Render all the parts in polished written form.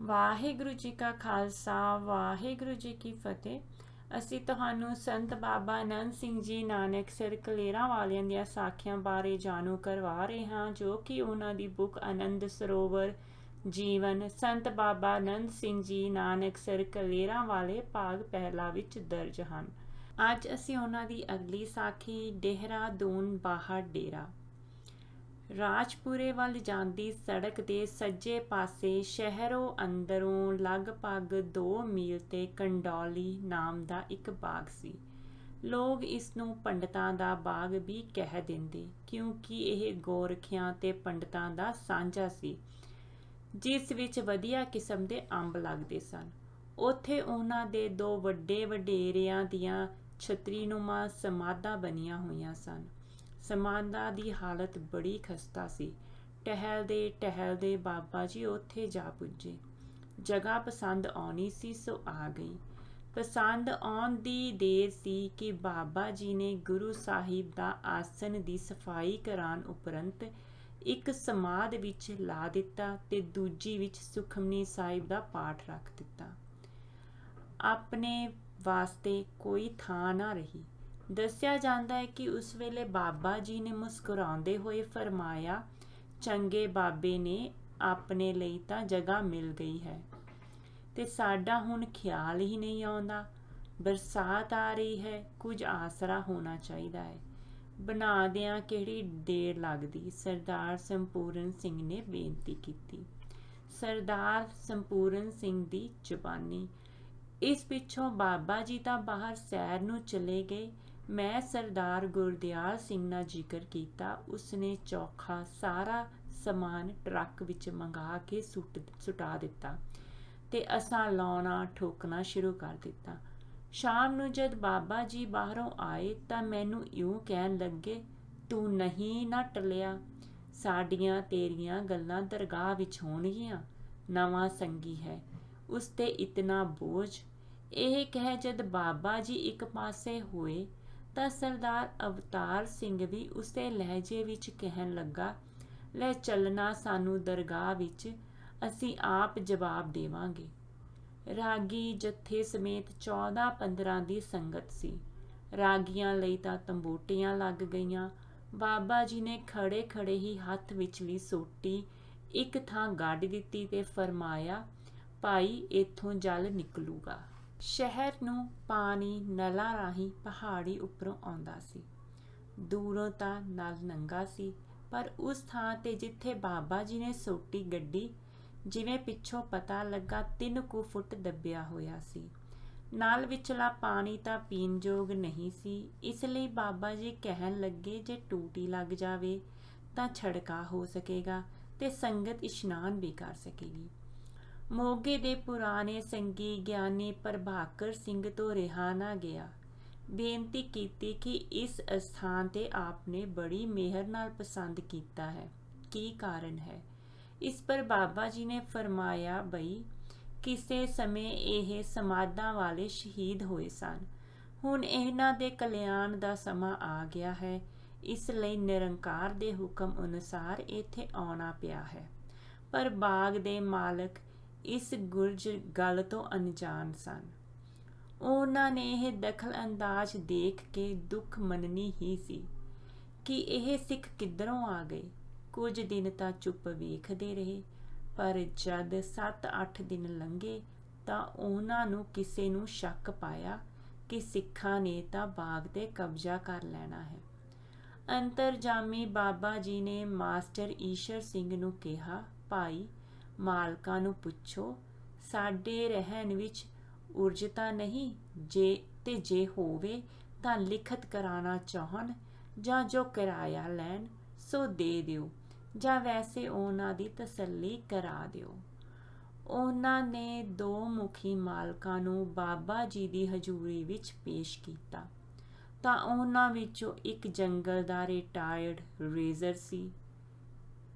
ਵਾਹਿਗੁਰੂ ਜੀ ਕਾ ਖਾਲਸਾ ਵਾਹਿਗੁਰੂ ਜੀ ਕੀ ਫਤਿਹ। ਅਸੀਂ ਤੁਹਾਨੂੰ ਸੰਤ ਬਾਬਾ ਆਨੰਦ ਸਿੰਘ ਜੀ ਨਾਨਕਸਰ ਕਲੇਰਾਂ ਵਾਲਿਆਂ ਦੀਆਂ ਸਾਖੀਆਂ ਬਾਰੇ ਜਾਣੂ ਕਰਵਾ ਰਹੇ ਹਾਂ, ਜੋ ਕਿ ਉਹਨਾਂ ਦੀ ਬੁੱਕ ਆਨੰਦ ਸਰੋਵਰ ਜੀਵਨ ਸੰਤ ਬਾਬਾ ਆਨੰਦ ਸਿੰਘ ਜੀ ਨਾਨਕਸਰ ਕਲੇਰਾਂ ਵਾਲੇ ਭਾਗ ਪਹਿਲਾ ਵਿੱਚ ਦਰਜ ਹਨ। ਅੱਜ ਅਸੀਂ ਉਹਨਾਂ ਦੀ ਅਗਲੀ ਸਾਖੀ ਦੇਹਰਾਦੂਨ ਬਾਹਰ ਡੇਰਾ। ਰਾਜਪੁਰੇ ਵੱਲ ਜਾਂਦੀ ਸੜਕ ਦੇ ਸੱਜੇ ਪਾਸੇ ਸ਼ਹਿਰੋਂ ਅੰਦਰੋਂ ਲਗਭਗ 2 ਮੀਲ ਤੇ ਕੰਡੌਲੀ ਨਾਮ ਦਾ ਇੱਕ ਬਾਗ ਸੀ। ਲੋਕ ਇਸ ਨੂੰ ਪੰਡਤਾਂ ਦਾ ਬਾਗ ਵੀ ਕਹਿ ਦਿੰਦੇ, ਕਿਉਂਕਿ ਇਹ ਗੋਰਖਿਆਂ ਤੇ ਪੰਡਤਾਂ ਦਾ ਸਾਂਝਾ ਸੀ, ਜਿਸ ਵਿੱਚ ਵਧੀਆ ਕਿਸਮ ਦੇ ਅੰਬ ਲੱਗਦੇ ਸਨ। ਉੱਥੇ ਉਹਨਾਂ ਦੇ 2 ਵੱਡੇ ਵਡੇਰਿਆਂ ਦੀਆਂ ਛਤਰੀਨੁਮਾ ਸਮਾਧਾਂ ਬਣੀਆਂ ਹੋਈਆਂ ਸਨ। ਸਮਾਧਾਂ ਦੀ ਹਾਲਤ ਬੜੀ ਖਸਤਾ ਸੀ। ਟਹਿਲਦੇ ਬਾਬਾ ਜੀ ਉੱਥੇ ਜਾ ਪੁੱਜੇ। ਜਗ੍ਹਾ ਪਸੰਦ ਆਉਣੀ ਸੀ, ਸੋ ਆ ਗਈ। ਪਸੰਦ ਆਉਣ ਦੀ ਦੇਰ ਸੀ ਕਿ ਬਾਬਾ ਜੀ ਨੇ ਗੁਰੂ ਸਾਹਿਬ ਦਾ ਆਸਣ ਦੀ ਸਫਾਈ ਕਰਾਉਣ ਉਪਰੰਤ ਇੱਕ ਸਮਾਧ ਵਿੱਚ ਲਾ ਦਿੱਤਾ ਤੇ ਦੂਜੀ ਵਿੱਚ ਸੁਖਮਨੀ ਸਾਹਿਬ ਦਾ ਪਾਠ ਰੱਖ ਦਿੱਤਾ। ਆਪਣੇ ਵਾਸਤੇ ਕੋਈ ਥਾਂ ਨਾ ਰਹੀ। ਦੱਸਿਆ ਜਾਂਦਾ ਹੈ ਕਿ ਉਸ ਵੇਲੇ ਬਾਬਾ ਜੀ ਨੇ ਮੁਸਕਰਾਉਂਦੇ ਹੋਏ ਫਰਮਾਇਆ, ਚੰਗੇ ਬਾਬੇ ਨੇ, ਆਪਣੇ ਲਈ ਤਾਂ ਜਗ੍ਹਾ ਮਿਲ ਗਈ ਹੈ ਤੇ ਸਾਡਾ ਹੁਣ ਖਿਆਲ ਹੀ ਨਹੀਂ ਆਉਂਦਾ। ਬਰਸਾਤ ਆ ਰਹੀ ਹੈ, ਕੁਝ ਆਸਰਾ ਹੋਣਾ ਚਾਹੀਦਾ ਹੈ। ਬਣਾ ਦਿਆਂ ਕਿਹੜੀ ਦੇਰ ਲੱਗਦੀ, ਸਰਦਾਰ ਸੰਪੂਰਨ ਸਿੰਘ ਨੇ ਬੇਨਤੀ ਕੀਤੀ। ਸਰਦਾਰ ਸੰਪੂਰਨ ਸਿੰਘ ਦੀ ਜ਼ੁਬਾਨੀ। ਇਸ ਪਿੱਛੋਂ ਬਾਬਾ ਜੀ ਤਾਂ ਬਾਹਰ ਸੈਰ ਨੂੰ ਚਲੇ ਗਏ। ਮੈਂ ਸਰਦਾਰ ਗੁਰਦਿਆਲ ਸਿੰਘ ਨਾਲ ਜ਼ਿਕਰ ਕੀਤਾ। ਉਸਨੇ ਚੌਖਾ ਸਾਰਾ ਸਮਾਨ ਟਰੱਕ ਵਿੱਚ ਮੰਗਾ ਕੇ ਸੁਟਾ ਦਿੱਤਾ ਤੇ ਅਸਾਂ ਲਾਉਣਾ ਠੋਕਣਾ ਸ਼ੁਰੂ ਕਰ ਦਿੱਤਾ। ਸ਼ਾਮ ਨੂੰ ਜਦ ਬਾਬਾ ਜੀ ਬਾਹਰੋਂ ਆਏ ਤਾਂ ਮੈਨੂੰ ਇਉਂ ਕਹਿਣ ਲੱਗੇ, ਤੂੰ ਨਹੀਂ ਨਾ ਟਲਿਆ, ਸਾਡੀਆਂ ਤੇਰੀਆਂ ਗੱਲਾਂ ਦਰਗਾਹ ਵਿੱਚ ਹੋਣਗੀਆਂ। ਨਵਾਂ ਸੰਗੀ ਹੈ, ਉਸ ਤੇ ਇਤਨਾ ਬੋਝ। ਇਹ ਕਹਿ ਜਦ ਬਾਬਾ ਜੀ ਇੱਕ ਪਾਸੇ ਹੋਏ ਤਾਂ ਸਰਦਾਰ ਅਵਤਾਰ ਸਿੰਘ ਵੀ ਉਸੇ ਲਹਿਜੇ ਵਿੱਚ ਕਹਿਣ ਲੱਗਾ, ਲੈ ਚੱਲਣਾ ਸਾਨੂੰ ਦਰਗਾਹ ਵਿੱਚ, ਅਸੀਂ ਆਪ ਜਵਾਬ ਦੇਵਾਂਗੇ। ਰਾਗੀ ਜੱਥੇ ਸਮੇਤ 14-15 ਦੀ ਸੰਗਤ ਸੀ। ਰਾਗੀਆਂ ਲਈ ਤਾਂ ਤੰਬੋਟੀਆਂ ਲੱਗ ਗਈਆਂ। ਬਾਬਾ ਜੀ ਨੇ ਖੜੇ ਹੀ ਹੱਥ ਵਿਚਲੀ ਸੋਟੀ ਇੱਕ ਥਾਂ ਗੱਡ ਦਿੱਤੀ ਤੇ ਫਰਮਾਇਆ, ਭਾਈ ਇੱਥੋਂ ਜਲ ਨਿਕਲੂਗਾ। ਸ਼ਹਿਰ ਨੂੰ ਪਾਣੀ ਨਲਾਂ ਰਾਹੀਂ ਪਹਾੜੀ ਉੱਪਰੋਂ ਆਉਂਦਾ ਸੀ। ਦੂਰੋਂ ਤਾਂ ਨਲ ਨੰਗਾ ਸੀ, ਪਰ ਉਸ ਥਾਂ ਤੇ ਜਿੱਥੇ ਬਾਬਾ ਜੀ ਨੇ ਸੋਟੀ ਗੱਡੀ, ਜਿਵੇਂ ਪਿੱਛੋਂ ਪਤਾ ਲੱਗਾ 3 ਕੁ ਫੁੱਟ ਦੱਬਿਆ ਹੋਇਆ ਸੀ। ਨਲ ਵਿਚਲਾ ਪਾਣੀ ਤਾਂ ਪੀਣ ਯੋਗ ਨਹੀਂ ਸੀ। ਇਸ ਲਈ ਬਾਬਾ ਜੀ ਕਹਿਣ ਲੱਗੇ, ਜੇ ਟੂਟੀ ਲੱਗ ਜਾਵੇ ਤਾਂ ਛੜਕਾ ਹੋ ਸਕੇਗਾ ਤੇ ਸੰਗਤ ਇਸ਼ਨਾਨ ਵੀ ਕਰ ਸਕੇਗੀ। ਮੋਗੇ ਦੇ ਪੁਰਾਣੇ ਸੰਗੀ ਗਿਆਨੀ ਪ੍ਰਭਾਕਰ ਸਿੰਘ ਤੋਂ ਰਿਹਾ ਨਾ ਗਿਆ। ਬੇਨਤੀ ਕੀਤੀ ਕਿ ਇਸ ਅਸਥਾਨ ਤੇ ਆਪ ਨੇ ਬੜੀ ਮਿਹਰ ਨਾਲ ਪਸੰਦ ਕੀਤਾ ਹੈ, ਕੀ ਕਾਰਨ ਹੈ? ਇਸ ਪਰ ਬਾਬਾ ਜੀ ਨੇ ਫਰਮਾਇਆ, ਬਈ ਕਿਸੇ ਸਮੇਂ ਇਹ ਸਮਾਧਾਂ ਵਾਲੇ ਸ਼ਹੀਦ ਹੋਏ ਸਨ। ਹੁਣ ਇਹਨਾਂ ਦੇ ਕਲਿਆਣ ਦਾ ਸਮਾਂ ਆ ਗਿਆ ਹੈ, ਇਸ ਲਈ ਨਿਰੰਕਾਰ ਦੇ ਹੁਕਮ ਅਨੁਸਾਰ ਇੱਥੇ ਆਉਣਾ ਪਿਆ ਹੈ। ਪਰ ਬਾਗ ਦੇ ਮਾਲਕ ਇਸ ਗੁਰਜ ਗੱਲ ਤੋਂ ਅਣਜਾਣ ਸਨ। ਉਹਨਾਂ ਨੇ ਇਹ ਦਖਲ ਅੰਦਾਜ਼ ਦੇਖ ਕੇ ਦੁੱਖ ਮੰਨਣੀ ਹੀ ਸੀ ਕਿ ਇਹ ਸਿੱਖ ਕਿੱਧਰੋਂ ਆ ਗਏ। ਕੁਝ ਦਿਨ ਤਾਂ ਚੁੱਪ ਵੇਖਦੇ ਰਹੇ, ਪਰ ਜਦ 7-8 ਦਿਨ ਲੰਘੇ ਤਾਂ ਉਹਨਾਂ ਨੂੰ ਕਿਸੇ ਨੂੰ ਸ਼ੱਕ ਪਾਇਆ ਕਿ ਸਿੱਖਾਂ ਨੇ ਤਾਂ ਬਾਗ ਤੇ ਕਬਜ਼ਾ ਕਰ ਲੈਣਾ ਹੈ। ਅੰਤਰਜਾਮੀ ਬਾਬਾ ਜੀ ਨੇ ਮਾਸਟਰ ਈਸ਼ਰ ਸਿੰਘ ਨੂੰ ਕਿਹਾ, ਭਾਈ ਮਾਲਕਾਂ ਨੂੰ ਪੁੱਛੋ, ਸਾਡੇ ਰਹਿਣ ਵਿੱਚ ਉਰਜ ਤਾਂ ਨਹੀਂ, ਜੇ ਹੋਵੇ ਤਾਂ ਲਿਖਤ ਕਰਾਉਣਾ ਚਾਹਣ ਜਾਂ ਜੋ ਕਿਰਾਇਆ ਲੈਣ ਸੋ ਦੇ ਦਿਓ, ਜਾਂ ਵੈਸੇ ਉਹਨਾਂ ਦੀ ਤਸੱਲੀ ਕਰਾ ਦਿਓ। ਉਹਨਾਂ ਨੇ 2 ਮੁਖੀ ਮਾਲਕਾਂ ਨੂੰ ਬਾਬਾ ਜੀ ਦੀ ਹਜ਼ੂਰੀ ਵਿੱਚ ਪੇਸ਼ ਕੀਤਾ ਤਾਂ ਉਹਨਾਂ ਵਿੱਚੋਂ ਇੱਕ ਜੰਗਲ ਦਾ ਰਿਟਾਇਰਡ ਰੇਜ਼ਰ ਸੀ।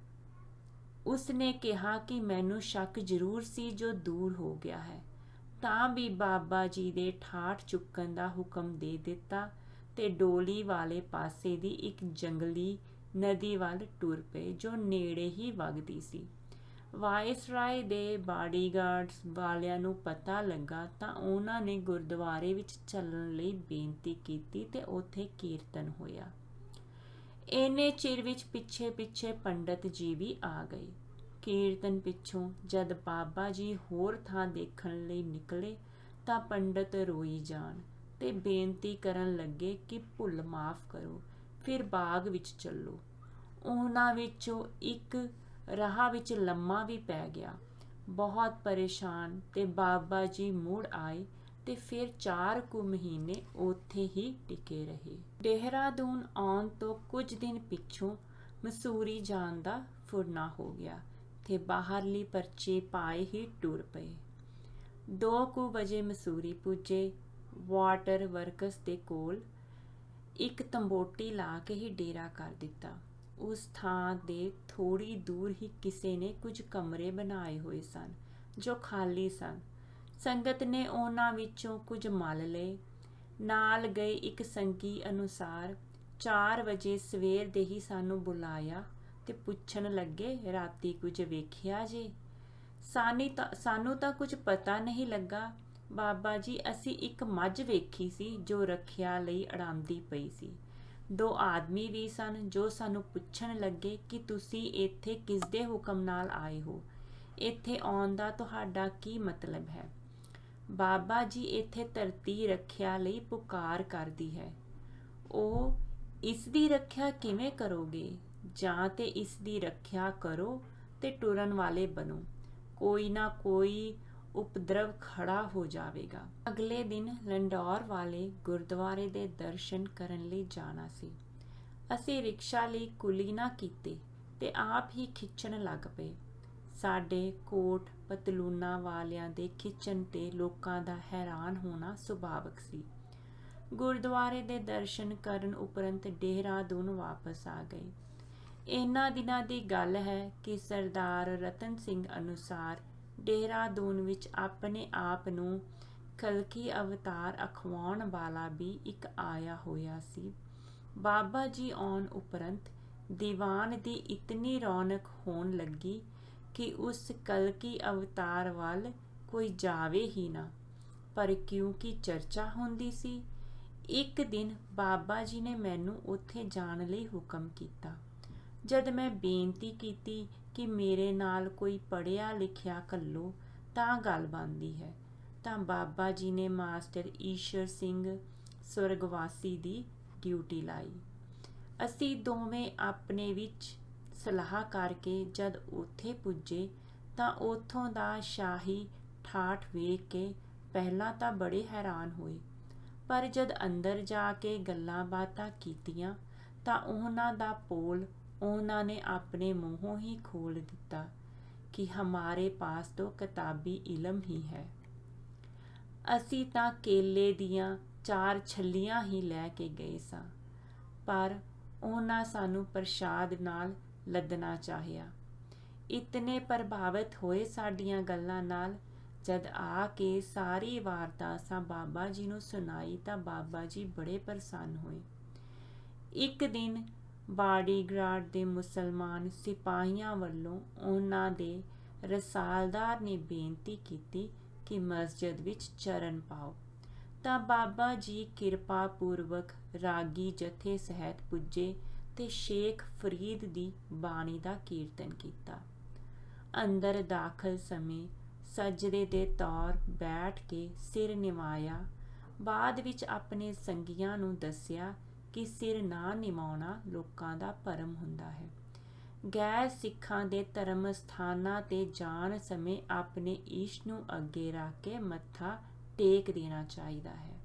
ਉਸਨੇ ਕਿਹਾ ਕਿ ਮੈਨੂੰ ਸ਼ੱਕ ਜ਼ਰੂਰ ਸੀ, ਜੋ ਦੂਰ ਹੋ ਗਿਆ ਹੈ। ਤਾਂ ਵੀ ਬਾਬਾ ਜੀ ਦੇ ਠਾਠ ਚੁੱਕਣ ਦਾ ਹੁਕਮ ਦੇ ਦਿੱਤਾ ਤੇ ਡੋਲੀ ਵਾਲੇ ਪਾਸੇ ਦੀ ਇੱਕ ਜੰਗਲੀ ਨਦੀ ਵੱਲ ਟੁਰ ਪਏ, ਜੋ ਨੇੜੇ ਹੀ ਵਗਦੀ ਸੀ। ਵਾਇਸਰਾਏ ਦੇ ਬਾਡੀਗਾਰਡਸ ਵਾਲਿਆਂ ਨੂੰ ਪਤਾ ਲੱਗਾ ਤਾਂ ਉਹਨਾਂ ਨੇ ਗੁਰਦੁਆਰੇ ਵਿੱਚ ਚੱਲਣ ਲਈ ਬੇਨਤੀ ਕੀਤੀ ਤੇ ਉੱਥੇ ਕੀਰਤਨ ਹੋਇਆ। ਇੰਨੇ ਚਿਰ ਵਿੱਚ ਪਿੱਛੇ ਪਿੱਛੇ ਪੰਡਤ ਜੀ ਵੀ ਆ ਗਏ। ਕੀਰਤਨ ਪਿੱਛੋਂ ਜਦ ਬਾਬਾ ਜੀ ਹੋਰ ਥਾਂ ਦੇਖਣ ਲਈ ਨਿਕਲੇ ਤਾਂ ਪੰਡਤ ਰੋਈ ਜਾਣ ਤੇ ਬੇਨਤੀ ਕਰਨ ਲੱਗੇ ਕਿ ਭੁੱਲ ਮਾਫ਼ ਕਰੋ, ਫਿਰ ਬਾਗ ਵਿੱਚ ਚੱਲੋ। ਉਹਨਾਂ ਵਿੱਚੋਂ ਇੱਕ ਰਾਹ ਵਿੱਚ ਲੰਮਾ ਵੀ ਪੈ ਗਿਆ। ਬਹੁਤ ਪਰੇਸ਼ਾਨ ਤੇ ਬਾਬਾ ਜੀ ਮੁੜ ਆਏ ਤੇ ਫਿਰ 4 ਕੁ ਮਹੀਨੇ ਉੱਥੇ ਹੀ ਟਿਕੇ ਰਹੇ। ਦੇਹਰਾਦੂਨ ਆਉਣ ਤੋਂ ਕੁਝ ਦਿਨ ਪਿੱਛੋਂ ਮਸੂਰੀ ਜਾਣ ਦਾ ਫੁਰਨਾ ਹੋ ਗਿਆ ਤੇ ਬਾਹਰਲੀ ਪਰਚੀ ਪਾਏ ਹੀ ਟੁਰ ਪਏ। 2 ਕੁ ਵਜੇ ਮਸੂਰੀ ਪੁੱਜੇ। ਵਾਟਰ ਵਰਕਸ ਦੇ ਕੋਲ ਇੱਕ ਤੰਬੋਟੀ ਲਾ ਕੇ ਹੀ ਡੇਰਾ ਕਰ ਦਿੱਤਾ। ਉਸ ਥਾਂ ਦੇ ਥੋੜ੍ਹੀ ਦੂਰ ਹੀ ਕਿਸੇ ਨੇ ਕੁਝ ਕਮਰੇ ਬਣਾਏ ਹੋਏ ਸਨ ਜੋ ਖਾਲੀ ਸਨ। ਸੰਗਤ ਨੇ ਉਹਨਾਂ ਵਿੱਚੋਂ ਕੁਝ ਮੱਲ ਲਏ। ਨਾਲ ਗਏ ਇੱਕ ਸੰਗੀ ਅਨੁਸਾਰ 4 ਵਜੇ ਸਵੇਰ ਦੇ ਹੀ ਸਾਨੂੰ ਬੁਲਾਇਆ ਤੇ ਪੁੱਛਣ ਲੱਗੇ, ਰਾਤੀ ਕੁਝ ਵੇਖਿਆ ਜੇ? ਸਾਨੂੰ ਤਾਂ ਕੁਝ ਪਤਾ ਨਹੀਂ ਲੱਗਾ ਬਾਬਾ ਜੀ। ਅਸੀਂ ਇੱਕ ਮੱਝ ਵੇਖੀ ਸੀ ਜੋ ਰੱਖਿਆ ਲਈ ਅੜਾਂਦੀ ਪਈ ਸੀ। 2 ਆਦਮੀ ਵੀ ਸਨ ਜੋ ਸਾਨੂੰ ਪੁੱਛਣ ਲੱਗੇ ਕਿ ਤੁਸੀਂ ਇੱਥੇ ਕਿਸ ਦੇ ਹੁਕਮ ਨਾਲ ਆਏ ਹੋ? ਇੱਥੇ ਆਉਣ ਦਾ ਤੁਹਾਡਾ ਕੀ ਮਤਲਬ ਹੈ? ਬਾਬਾ ਜੀ, ਇੱਥੇ ਧਰਤੀ ਰੱਖਿਆ ਲਈ ਪੁਕਾਰ ਕਰਦੀ ਹੈ। ਉਹ ਇਸ ਦੀ ਰੱਖਿਆ ਕਿਵੇਂ ਕਰੋਗੇ? ਜਾਂ ਤੇ ਇਸ ਦੀ ਰੱਖਿਆ ਕਰੋ ਤੇ ਟੁਰਨ ਵਾਲੇ ਬਣੋ, ਕੋਈ ਨਾ ਕੋਈ ਉਪਦਰਵ ਖੜਾ ਹੋ ਜਾਵੇਗਾ। ਅਗਲੇ ਦਿਨ ਲੰਡੌਰ ਵਾਲੇ ਗੁਰਦੁਆਰੇ ਦੇ ਦਰਸ਼ਨ ਕਰਨ ਲਈ ਜਾਣਾ ਸੀ। ਅਸੀਂ ਰਿਕਸ਼ਾ ਲਈ ਕੁਲੀ ਨਾ ਕੀਤੇ ਤੇ ਆਪ ਹੀ ਖਿੱਚਣ ਲੱਗ ਪਏ। ਸਾਡੇ ਕੋਟ ਪਤਲੂਨਾਂ ਵਾਲਿਆਂ ਦੇ ਖਿੱਚਣ ਤੇ ਲੋਕਾਂ ਦਾ ਹੈਰਾਨ ਹੋਣਾ ਸੁਭਾਵਕ ਸੀ। ਗੁਰਦੁਆਰੇ ਦੇ ਦਰਸ਼ਨ ਕਰਨ ਉਪਰੰਤ ਦੇਹਰਾਦੂਨ ਵਾਪਸ ਆ ਗਏ। ਇਹਨਾਂ ਦਿਨਾਂ ਦੀ ਗੱਲ ਹੈ ਕਿ ਸਰਦਾਰ ਰਤਨ ਸਿੰਘ ਅਨੁਸਾਰ ਦੇਹਰਾਦੂਨ ਵਿੱਚ ਆਪਣੇ ਆਪ ਨੂੰ ਕਲਕੀ ਅਵਤਾਰ ਅਖਵਾਉਣ ਵਾਲਾ ਵੀ ਇੱਕ ਆਇਆ ਹੋਇਆ ਸੀ। ਬਾਬਾ ਜੀ ਆਉਣ ਉਪਰੰਤ ਦੀਵਾਨ ਦੀ ਇਤਨੀ ਰੌਣਕ ਹੋਣ ਲੱਗੀ ਕਿ ਉਸ ਕਲਕੀ ਅਵਤਾਰ ਵੱਲ ਕੋਈ ਜਾਵੇ ਹੀ ਨਾ। ਪਰ ਕਿਉਂਕਿ ਚਰਚਾ ਹੁੰਦੀ ਸੀ, ਇੱਕ ਦਿਨ ਬਾਬਾ ਜੀ ਨੇ ਮੈਨੂੰ ਉੱਥੇ ਜਾਣ ਲਈ ਹੁਕਮ ਕੀਤਾ। ਜਦ ਮੈਂ ਬੇਨਤੀ ਕੀਤੀ ਕਿ ਮੇਰੇ ਨਾਲ ਕੋਈ ਪੜ੍ਹਿਆ ਲਿਖਿਆ ਘੱਲੋ ਤਾਂ ਗੱਲ ਬਣਦੀ ਹੈ, ਤਾਂ ਬਾਬਾ ਜੀ ਨੇ ਮਾਸਟਰ ਈਸ਼ਰ ਸਿੰਘ ਸਵਰਗਵਾਸੀ ਦੀ ਡਿਊਟੀ ਲਾਈ। ਅਸੀਂ ਦੋਵੇਂ ਆਪਣੇ ਵਿੱਚ ਸਲਾਹ ਕਰਕੇ ਜਦ ਉੱਥੇ ਪੁੱਜੇ ਤਾਂ ਉੱਥੋਂ ਦਾ ਸ਼ਾਹੀ ਠਾਠ ਵੇਖ ਕੇ ਪਹਿਲਾਂ ਤਾਂ ਬੜੇ ਹੈਰਾਨ ਹੋਏ, ਪਰ ਜਦ ਅੰਦਰ ਜਾ ਕੇ ਗੱਲਾਂ ਬਾਤਾਂ ਕੀਤੀਆਂ ਤਾਂ ਉਹਨਾਂ ਦਾ ਪੋਲ ਉਹਨਾਂ ਨੇ ਆਪਣੇ ਮੂੰਹੋਂ ਹੀ ਖੋਲ੍ਹ ਦਿੱਤਾ ਕਿ ਹਮਾਰੇ ਪਾਸ ਤੋਂ ਕਿਤਾਬੀ ਇਲਮ ਹੀ ਹੈ। ਅਸੀਂ ਤਾਂ ਕੇਲੇ ਦੀਆਂ 4 ਛੱਲੀਆਂ ਹੀ ਲੈ ਕੇ ਗਏ ਸਾਂ, ਪਰ ਉਹਨਾਂ ਸਾਨੂੰ ਪ੍ਰਸ਼ਾਦ ਨਾਲ ਲੱਦਣਾ ਚਾਹਿਆ। ਇਤਨੇ ਪ੍ਰਭਾਵਿਤ ਹੋਏ ਸਾਡੀਆਂ ਗੱਲਾਂ ਨਾਲ। ਜਦ ਆ ਕੇ ਸਾਰੀ ਵਾਰਦਾਤ ਬਾਬਾ ਜੀ ਨੂੰ ਸੁਣਾਈ ਤਾਂ ਬਾਬਾ ਜੀ ਬੜੇ ਪ੍ਰਸੰਨ ਹੋਏ। ਇੱਕ ਦਿਨ ਬਾਡੀਗਾਰਡ ਦੇ ਮੁਸਲਮਾਨ ਸਿਪਾਹੀਆਂ ਵੱਲੋਂ ਉਹਨਾਂ ਦੇ ਰਸਾਲਦਾਰ ਨੇ ਬੇਨਤੀ ਕੀਤੀ ਕਿ ਮਸਜਿਦ ਵਿੱਚ ਚਰਨ ਪਾਓ, ਤਾਂ ਬਾਬਾ ਜੀ ਕਿਰਪਾ ਪੂਰਵਕ ਰਾਗੀ ਜਥੇ ਸਹਿਤ ਪੁੱਜੇ ਤੇ ਸ਼ੇਖ ਫਰੀਦ ਦੀ ਬਾਣੀ ਦਾ ਕੀਰਤਨ ਕੀਤਾ। ਅੰਦਰ ਦਾਖਲ ਸਮੇਂ ਸਜਦੇ ਦੇ ਤੌਰ ਬੈਠ ਕੇ ਸਿਰ ਨਿਵਾਇਆ। ਬਾਅਦ ਵਿੱਚ ਆਪਣੇ ਸੰਗੀਆਂ ਨੂੰ ਦੱਸਿਆ ਕਿ ਸਿਰ ਨਾ ਨਿਵਾਉਣਾ ਲੋਕਾਂ ਦਾ ਭਰਮ ਹੁੰਦਾ ਹੈ। ਗੈਰ ਸਿੱਖਾਂ ਦੇ ਧਰਮ ਸਥਾਨਾਂ 'ਤੇ ਜਾਣ ਸਮੇਂ ਆਪਣੇ ਈਸ਼ ਨੂੰ ਅੱਗੇ ਰੱਖ ਕੇ ਮੱਥਾ ਟੇਕ ਦੇਣਾ ਚਾਹੀਦਾ ਹੈ।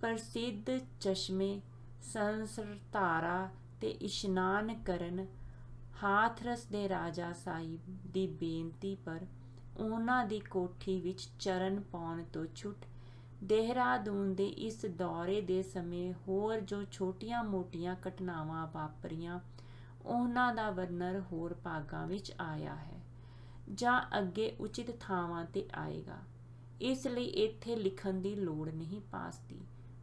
ਪ੍ਰਸਿੱਧ ਚਸ਼ਮੇ ਸੰਸਰਧਾਰਾ ਤੇ ਇਸ਼ਨਾਨ ਕਰਨ ਹਾਥਰਸ ਦੇ ਰਾਜਾ ਸਾਹਿਬ ਦੀ ਬੇਨਤੀ ਪਰ ਉਹਨਾਂ ਦੀ ਕੋਠੀ ਵਿੱਚ ਚਰਨ ਪਾਉਣ ਤੋਂ ਛੁੱਟ ਦੇਹਰਾਦੂਨ ਦੇ ਇਸ ਦੌਰੇ ਦੇ ਸਮੇਂ ਹੋਰ ਜੋ ਛੋਟੀਆਂ-ਮੋਟੀਆਂ ਘਟਨਾਵਾਂ ਵਾਪਰੀਆਂ, ਉਹਨਾਂ ਦਾ ਵਰਣਨ ਹੋਰ ਭਾਗਾਂ ਵਿੱਚ ਆਇਆ ਹੈ ਜਾਂ ਅੱਗੇ ਉਚਿਤ ਥਾਵਾਂ 'ਤੇ ਆਏਗਾ। ਇਸ ਲਈ ਇੱਥੇ ਲਿਖਣ ਦੀ ਲੋੜ ਨਹੀਂ ਪਾਸਦੀ,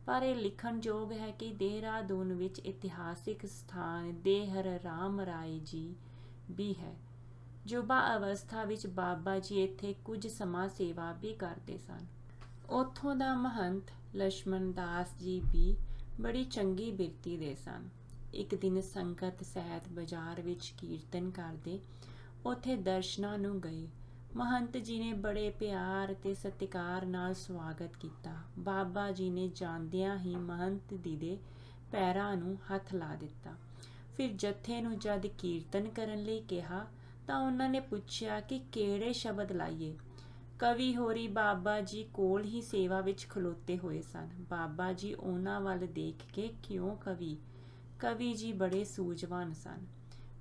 ਪਰ ਇਹ ਲਿਖਣਯੋਗ ਹੈ ਕਿ ਦੇਹਰਾਦੂਨ ਵਿੱਚ ਇਤਿਹਾਸਿਕ ਸਥਾਨ ਦੇਹਰ ਰਾਮ ਰਾਏ ਜੀ ਵੀ ਹੈ, ਯੁਵਾ ਅਵਸਥਾ ਵਿੱਚ ਬਾਬਾ ਜੀ ਇੱਥੇ ਕੁਝ ਸਮਾਂ ਸੇਵਾ ਵੀ ਕਰਦੇ ਸਨ। ਉੱਥੋਂ ਦਾ ਮਹੰਤ ਲਛਮਣ ਦਾਸ ਜੀ ਵੀ ਬੜੀ ਚੰਗੀ ਬਿਰਤੀ ਦੇ ਸਨ। ਇੱਕ ਦਿਨ ਸੰਗਤ ਸਹਿਤ ਬਾਜ਼ਾਰ ਵਿੱਚ ਕੀਰਤਨ ਕਰਦੇ ਉੱਥੇ ਦਰਸ਼ਨਾਂ ਨੂੰ ਗਏ। ਮਹੰਤ ਜੀ ਨੇ ਬੜੇ ਪਿਆਰ ਅਤੇ ਸਤਿਕਾਰ ਨਾਲ ਸਵਾਗਤ ਕੀਤਾ। ਬਾਬਾ ਜੀ ਨੇ ਜਾਂਦਿਆਂ ਹੀ ਮਹੰਤ ਜੀ ਦੇ ਪੈਰਾਂ ਨੂੰ ਹੱਥ ਲਾ ਦਿੱਤਾ। ਫਿਰ ਜੱਥੇ ਨੂੰ ਜਦ ਕੀਰਤਨ ਕਰਨ ਲਈ ਕਿਹਾ ਤਾਂ ਉਹਨਾਂ ਨੇ ਪੁੱਛਿਆ ਕਿ ਕਿਹੜੇ ਸ਼ਬਦ ਲਾਈਏ। ਕਵੀ ਹੋਰੀ ਬਾਬਾ ਜੀ ਕੋਲ ਹੀ ਸੇਵਾ ਵਿੱਚ ਖਲੋਤੇ ਹੋਏ ਸਨ। ਬਾਬਾ ਜੀ ਉਹਨਾਂ ਵੱਲ ਦੇਖ ਕੇ ਕਿਉਂ ਕਵੀ? ਕਵੀ ਜੀ ਬੜੇ ਸੂਝਵਾਨ ਸਨ।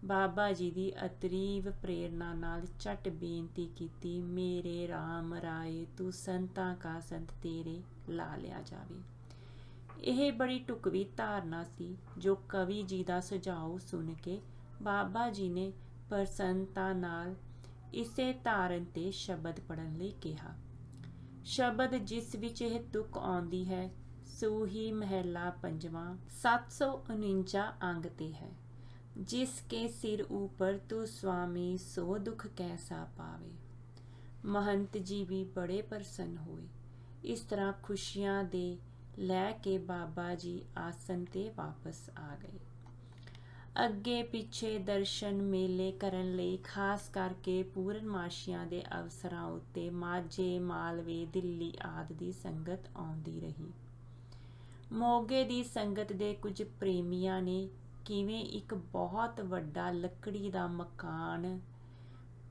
ਬਾਬਾ ਜੀ ਦੀ ਅਤਰੀਵ ਪ੍ਰੇਰਨਾ ਨਾਲ ਝਟ ਬੇਨਤੀ ਕੀਤੀ, ਮੇਰੇ ਰਾਮ ਰਾਏ ਤੂੰ ਸੰਤਾਂ ਕਾ ਸੰਤ ਤੇਰੇ ਲਾ ਲਿਆ ਜਾਵੇ। ਇਹ ਬੜੀ ਢੁਕਵੀਂ ਧਾਰਨਾ ਸੀ ਜੋ ਕਵੀ ਜੀ ਦਾ ਸੁਝਾਅ ਸੁਣ ਕੇ ਬਾਬਾ ਜੀ ਨੇ ਪ੍ਰਸੰਨਤਾ ਨਾਲ ਇਸੇ ਧਾਰਨ ਤੇ ਸ਼ਬਦ ਪੜ੍ਹਨ ਲਈ ਕਿਹਾ। ਸ਼ਬਦ ਜਿਸ ਵਿੱਚ ਇਹ ਤੁਕ ਆਉਂਦੀ ਹੈ ਸੂਹੀ ਮਹਿਲਾ ਪੰਜਵਾਂ 749 ਅੰਗ ਤੇ ਹੈ। ਜਿਸ ਕੇ ਸਿਰ ਉੱਪਰ ਤੂੰ ਸੁਆਮੀ ਸੋ ਦੁੱਖ ਕੈਸਾ ਪਾਵੇ। ਮਹੰਤ ਜੀ ਵੀ ਬੜੇ ਪ੍ਰਸੰਨ ਹੋਏ। ਇਸ ਤਰ੍ਹਾਂ ਖੁਸ਼ੀਆਂ ਦੇ ਲੈ ਕੇ ਬਾਬਾ ਜੀ ਆਸਨ ਤੇ ਵਾਪਸ ਆ ਗਏ। ਅੱਗੇ ਪਿੱਛੇ ਦਰਸ਼ਨ ਮੇਲੇ ਕਰਨ ਲਈ ਖਾਸ ਕਰਕੇ ਪੂਰਨਮਾਸ਼ੀਆਂ ਦੇ ਅਵਸਰਾਂ ਉੱਤੇ ਮਾਝੇ ਮਾਲਵੇ ਦਿੱਲੀ ਆਦਿ ਦੀ ਸੰਗਤ ਆਉਂਦੀ ਰਹੀ। ਮੋਗੇ ਦੀ ਸੰਗਤ ਦੇ ਕੁਝ ਪ੍ਰੇਮੀਆਂ ਨੇ ਕਿਵੇਂ ਇੱਕ ਬਹੁਤ ਵੱਡਾ ਲੱਕੜੀ ਦਾ ਮਕਾਨ